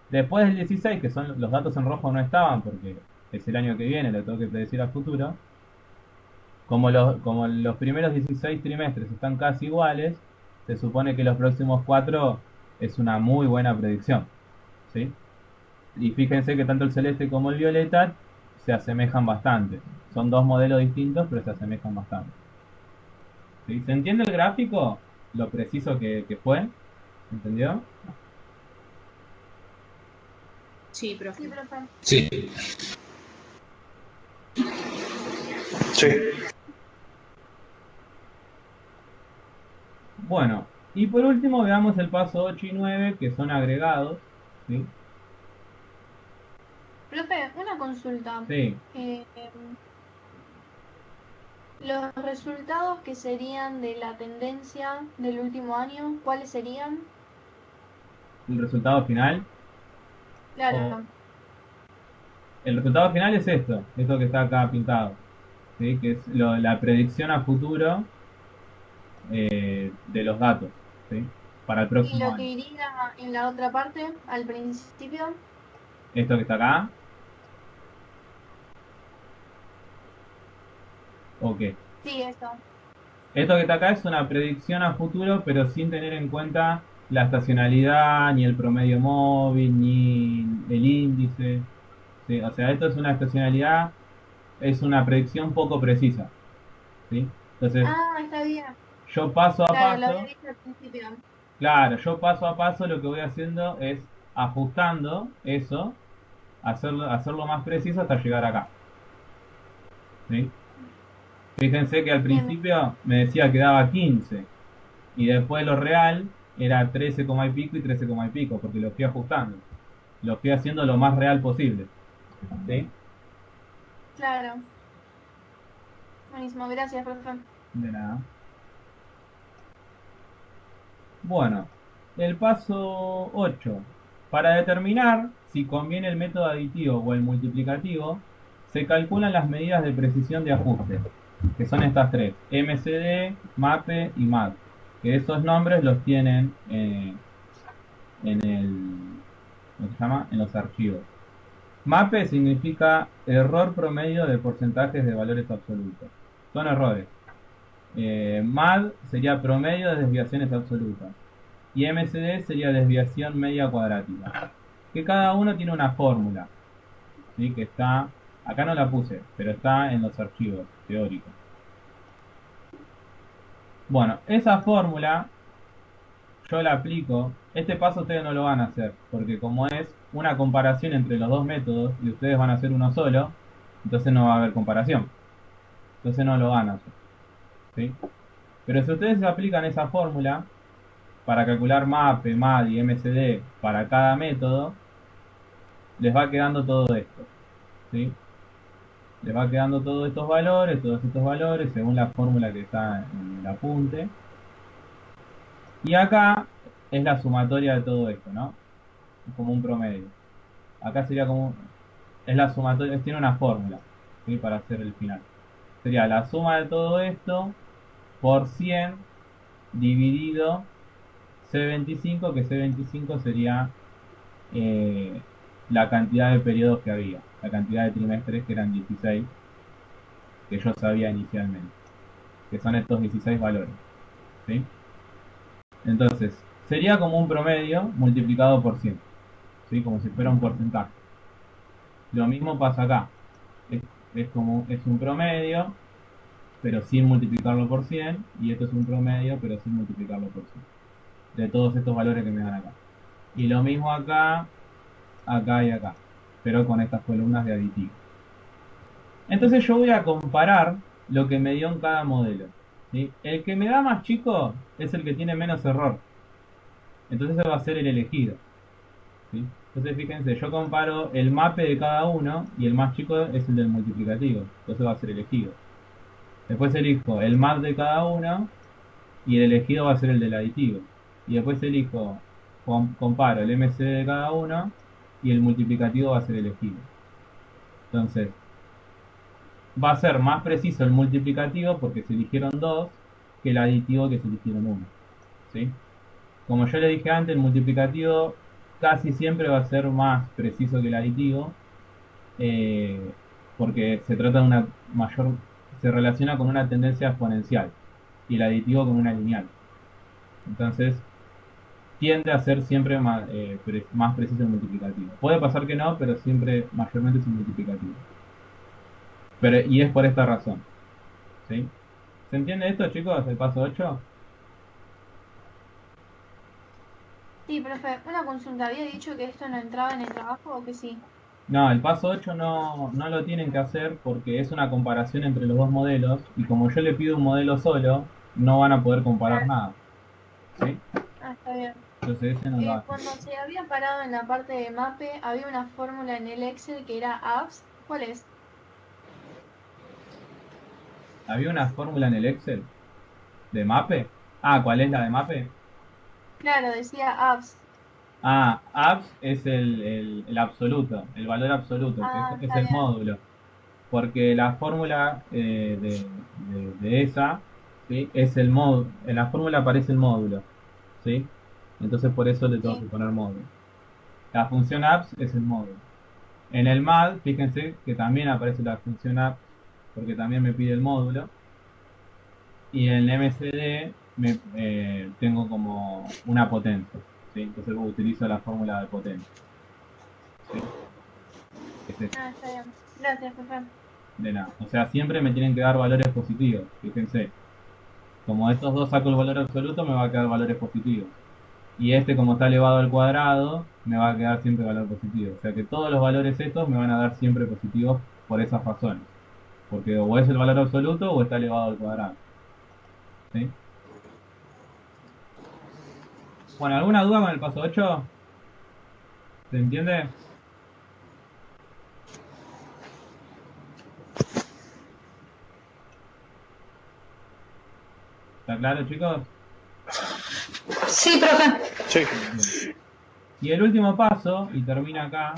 Después del 16, que son los datos en rojo no estaban porque es el año que viene, lo tengo que predecir a futuro. Como los primeros 16 trimestres están casi iguales, se supone que los próximos 4 es una muy buena predicción, ¿sí? Y fíjense que tanto el celeste como el violeta se asemejan bastante. Son dos modelos distintos, pero se asemejan bastante. ¿Sí? ¿Se entiende el gráfico? Lo preciso que fue. ¿Entendió? Sí, profe. Sí, profe. Sí. Sí. Bueno, y por último veamos el paso 8 y 9, que son agregados. ¿Sí? Profe, una consulta. Sí. Los resultados que serían de la tendencia del último año, ¿cuáles serían? El resultado final. Claro. El resultado final es esto que está acá pintado. ¿Sí? Que es la predicción a futuro de los datos. ¿Sí? Para el ¿Y próximo lo que año. iría en la otra parte, al principio? Esto que está acá. Ok. Sí, eso. Esto que está acá es una predicción a futuro, pero sin tener en cuenta la estacionalidad, ni el promedio móvil, ni el índice. ¿Sí? O sea, esto es una estacionalidad, es una predicción poco precisa. ¿Sí? Entonces, Ah, está bien. yo paso a Claro, lo había paso, visto al principio. claro, yo paso a paso lo que voy haciendo es ajustando eso, hacerlo más preciso hasta llegar acá. ¿Sí? Fíjense que al Bien. principio me decía que daba 15 y después lo real era 13 coma y pico y 13 coma y pico, porque lo fui ajustando. Lo fui haciendo lo más real posible. ¿Sí? Claro. Buenísimo, gracias, profe. De nada. Bueno, el paso 8. Para determinar si conviene el método aditivo o el multiplicativo, se calculan las medidas de precisión de ajuste, que son estas tres: MCD, MAPE y MAD, que esos nombres los tienen en ¿cómo se llama? En los archivos. MAPE significa error promedio de porcentajes de valores absolutos. Son errores. MAD sería promedio de desviaciones absolutas. Y MCD sería desviación media cuadrática. Que cada uno tiene una fórmula. ¿Sí? Que está, acá no la puse, pero está en los archivos teóricos. Bueno, esa fórmula yo la aplico. Este paso ustedes no lo van a hacer, porque como es una comparación entre los dos métodos y ustedes van a hacer uno solo, entonces no va a haber comparación. Entonces no lo van a hacer. ¿Sí? Pero si ustedes aplican esa fórmula para calcular MAPE, MAD y MCD para cada método, les va quedando todo esto. ¿Sí? Les va quedando todos estos valores, según la fórmula que está en el apunte. Y acá es la sumatoria de todo esto, ¿no? Como un promedio. Acá sería como, es la sumatoria, tiene una fórmula, ¿sí? Para hacer el final. Sería la suma de todo esto por 100 dividido C25, que C25 sería la cantidad de periodos que había, la cantidad de trimestres, que eran 16, que yo sabía inicialmente, que son estos 16 valores. ¿Sí? Entonces, sería como un promedio multiplicado por 100, ¿sí? Como si fuera un porcentaje. Lo mismo pasa acá. Es un promedio, pero sin multiplicarlo por 100, y esto es un promedio, pero sin multiplicarlo por 100. De todos estos valores que me dan acá. Y lo mismo acá, acá y acá, pero con estas columnas de aditivo. Entonces yo voy a comparar lo que me dio en cada modelo. ¿Sí? El que me da más chico es el que tiene menos error. Entonces ese va a ser el elegido. ¿Sí? Entonces fíjense, yo comparo el mape de cada uno y el más chico es el del multiplicativo. Entonces va a ser elegido. Después elijo el map de cada uno y el elegido va a ser el del aditivo. Y después elijo, comparo el MC de cada uno y el multiplicativo va a ser elegido. Entonces, va a ser más preciso el multiplicativo porque se eligieron dos que el aditivo que se eligieron uno. ¿Sí? Como yo le dije antes, el multiplicativo casi siempre va a ser más preciso que el aditivo porque se trata de una se relaciona con una tendencia exponencial y el aditivo con una lineal. Entonces, tiende a ser siempre más preciso el multiplicativo. Puede pasar que no, pero siempre mayormente es un multiplicativo. Y es por esta razón. ¿Sí? ¿Se entiende esto, chicos? El paso 8. Sí, profe, una consulta. ¿Había dicho que esto no entraba en el trabajo o que sí? No, el paso 8 no lo tienen que hacer porque es una comparación entre los dos modelos y como yo le pido un modelo solo, no van a poder comparar nada. ¿Sí? Ah, está bien. Entonces ese no lo hace. Cuando se había parado en la parte de MAPE, había una fórmula en el Excel que era ABS. ¿Cuál es? ¿Había una fórmula en el Excel? ¿De MAPE? Ah, ¿cuál es la de MAPE? Claro, decía ABS. Ah, abs es el absoluto, el valor absoluto, Ah, que es está el bien. módulo. Porque la fórmula de esa, ¿sí? Es el módulo. En la fórmula aparece el módulo, ¿sí? Entonces por eso le tengo que Sí. poner módulo. La función abs es el módulo. En el MAD, fíjense que también aparece la función abs, porque también me pide el módulo. Y en el MCD tengo como una potencia, ¿sí? Entonces utilizo la fórmula de potencia. ¿Sí? Es esto. Ah, está bien. Gracias, profe. De nada. O sea, siempre me tienen que dar valores positivos. Fíjense. Como de estos dos saco el valor absoluto, me va a quedar valores positivos. Y este, como está elevado al cuadrado, me va a quedar siempre valor positivo. O sea que todos los valores estos me van a dar siempre positivos por esas razones. Porque o es el valor absoluto o está elevado al cuadrado. ¿Sí? Bueno, ¿alguna duda con el paso 8? ¿Se entiende? ¿Está claro, chicos? Sí, profe. Sí. Y el último paso, y termina acá,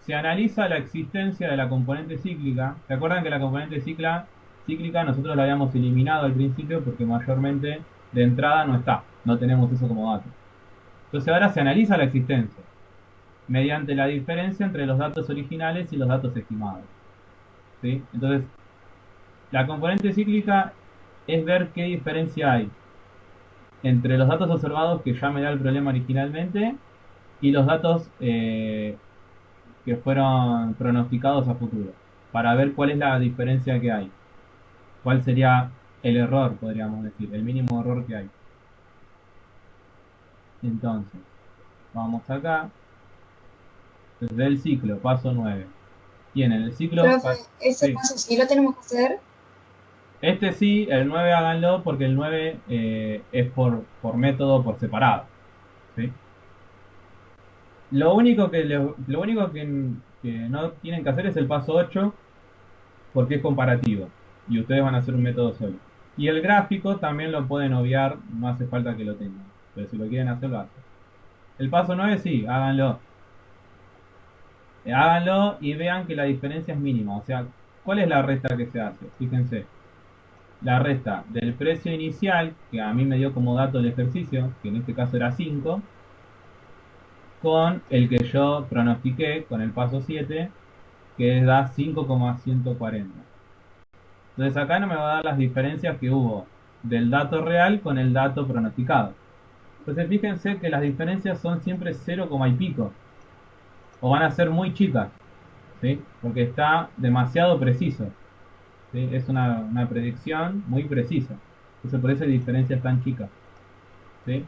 se analiza la existencia de la componente cíclica. ¿Se acuerdan que la componente cíclica nosotros la habíamos eliminado al principio porque mayormente de entrada no está, no tenemos eso como dato? Entonces ahora se analiza la existencia mediante la diferencia entre los datos originales y los datos estimados. ¿Sí? Entonces, la componente cíclica es ver qué diferencia hay entre los datos observados que ya me da el problema originalmente y los datos que fueron pronosticados a futuro, para ver cuál es la diferencia que hay, cuál sería el error, podríamos decir, el mínimo error que hay. Entonces, vamos acá, desde el ciclo, paso 9. Tienen el ciclo... Profe, ese sí. paso sí lo tenemos que hacer. Este sí, el 9 háganlo porque el 9 es por método, por separado. ¿Sí? Lo único que no tienen que hacer es el paso 8 porque es comparativo y ustedes van a hacer un método solo. Y el gráfico también lo pueden obviar, no hace falta que lo tengan, pero si lo quieren hacer, lo hacen. El paso 9 sí, háganlo. Háganlo y vean que la diferencia es mínima. O sea, ¿cuál es la resta que se hace? Fíjense. La resta del precio inicial, que a mí me dio como dato el ejercicio, que en este caso era 5, con el que yo pronostiqué con el paso 7, que da 5,140. Entonces acá no me va a dar las diferencias que hubo del dato real con el dato pronosticado. Entonces fíjense que las diferencias son siempre 0, y pico. O van a ser muy chicas. ¿Sí? Porque está demasiado preciso. ¿Sí? Es una predicción muy precisa. Entonces por eso hay diferencias tan chicas. ¿Sí?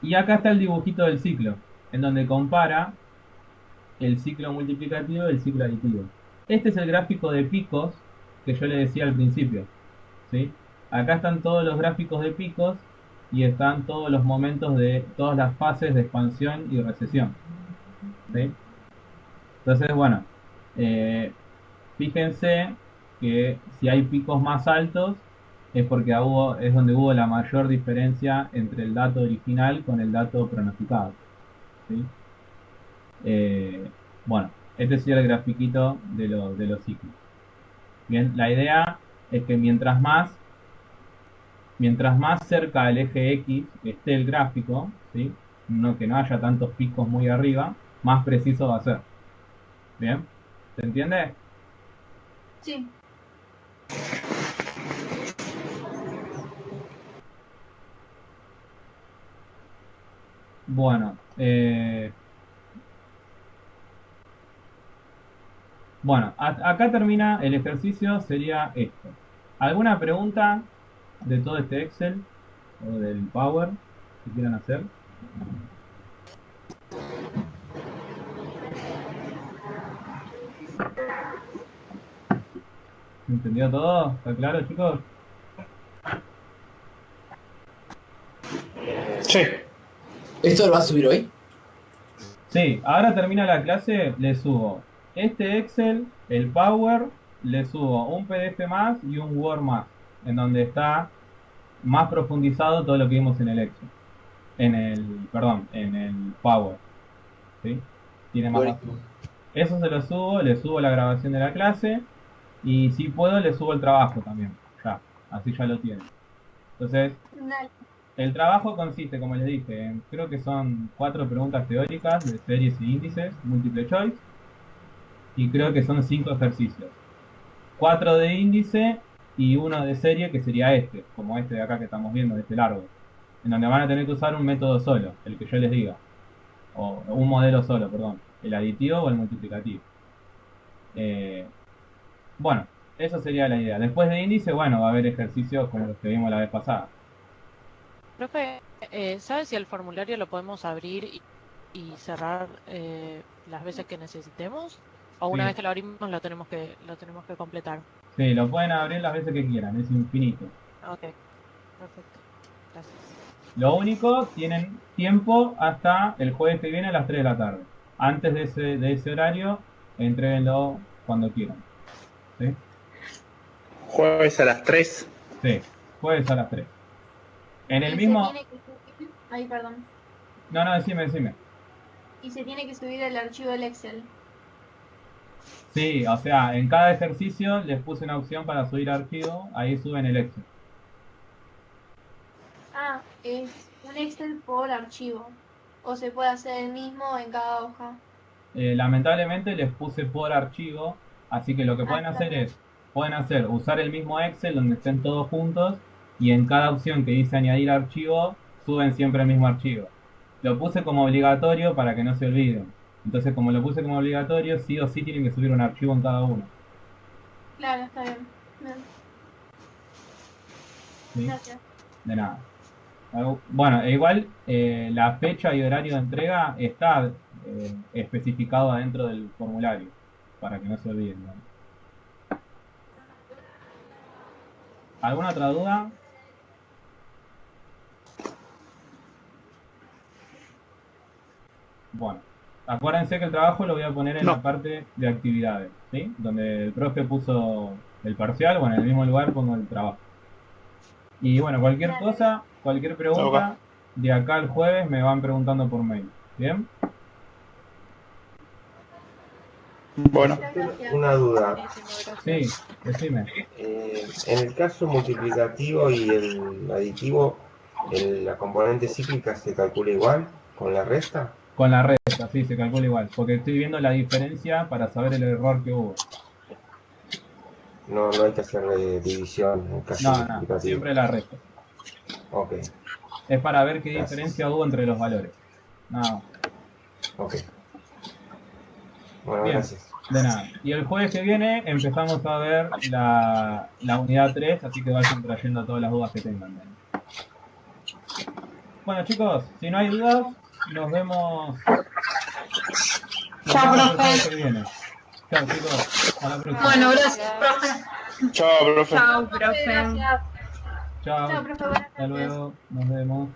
Y acá está el dibujito del ciclo, en donde compara el ciclo multiplicativo y el ciclo aditivo. Este es el gráfico de picos que yo le decía al principio. ¿Sí? Acá están todos los gráficos de picos y están todos los momentos de todas las fases de expansión y recesión. ¿Sí? Entonces, bueno, fíjense que si hay picos más altos es porque es donde hubo la mayor diferencia entre el dato original con el dato pronosticado. ¿Sí? Bueno, este sería el grafiquito de los ciclos. Bien, la idea es que mientras más cerca del eje X esté el gráfico, ¿sí? Que no haya tantos picos muy arriba, más preciso va a ser. ¿Bien? ¿Se entiende? Sí. Bueno, acá termina el ejercicio, sería esto. ¿Alguna pregunta de todo este Excel o del Power que quieran hacer? ¿Entendió todo? ¿Está claro, chicos? Sí. ¿Esto lo vas a subir hoy? Sí, ahora termina la clase, le subo este Excel, el Power, le subo un PDF más y un Word más, en donde está más profundizado todo lo que vimos en el Excel. En el Power. ¿Sí? Tiene más Bueno. datos. Eso se lo subo, le subo la grabación de la clase y si puedo le subo el trabajo también. Ya, así ya lo tienen. Entonces, Dale. el trabajo consiste, como les dije, en, creo que son 4 preguntas teóricas de series y índices, múltiple choice, y creo que son 5 ejercicios. 4 de índice y 1 de serie, que sería este, como este de acá que estamos viendo, este largo, en donde van a tener que usar un método solo, el que yo les diga, o un modelo solo, perdón, el aditivo o el multiplicativo. Bueno, eso sería la idea. Después de índice, bueno, va a haber ejercicios como los que vimos la vez pasada. Profe, ¿sabes si el formulario lo podemos abrir y cerrar las veces que necesitemos? ¿O una Sí. vez que lo abrimos lo tenemos que completar? Sí, lo pueden abrir las veces que quieran, es infinito. Ok, perfecto. Gracias. Lo único, tienen tiempo hasta el jueves que viene a las 3 de la tarde. Antes de ese horario, entréguenlo cuando quieran. ¿Sí? Jueves a las 3. Sí, jueves a las 3. En el Y mismo... se tiene que subir... Ay, perdón. No, decime. Y se tiene que subir el archivo del Excel. Sí, o sea, en cada ejercicio les puse una opción para subir archivo, ahí suben el Excel. Ah, es un Excel por archivo. O se puede hacer el mismo en cada hoja. Lamentablemente les puse por archivo, así que lo que pueden hacer claro. es, usar el mismo Excel donde estén todos juntos y en cada opción que dice añadir archivo, suben siempre el mismo archivo. Lo puse como obligatorio para que no se olviden. Entonces, como lo puse como obligatorio, sí o sí tienen que subir un archivo en cada uno. Claro, está bien. Bien. ¿Sí? Gracias. De nada. Bueno, e igual la fecha y horario de entrega está especificado adentro del formulario, para que no se olviden, ¿no? ¿Alguna otra duda? Bueno, acuérdense que el trabajo lo voy a poner en la parte de actividades, ¿sí? Donde el profe puso el parcial, bueno, en el mismo lugar pongo el trabajo. Y bueno, cualquier cosa, cualquier pregunta, de acá al jueves me van preguntando por mail, ¿bien? Bueno. Una duda. Sí, decime. En el caso multiplicativo y el aditivo, ¿la componente cíclica se calcula igual con la resta? Con la resta, sí, se calcula igual, porque estoy viendo la diferencia para saber el error que hubo. No hay que hacer división en el caso multiplicativo. No, siempre la resta. Ok. Es para ver qué diferencia hubo entre los valores. No. Ok. Bueno, bien, gracias. De nada. Y el jueves que viene empezamos a ver la unidad 3, así que vayan trayendo todas las dudas que tengan. Bueno, chicos, si no hay dudas, nos vemos. Chao, profe. El jueves que viene. Chao, chicos. Hasta la próxima. Bueno, gracias, profe. Chao, profe. Chao, profe. Gracias. Chao. Chao, profe. Buenas Hasta noches. luego. Nos vemos.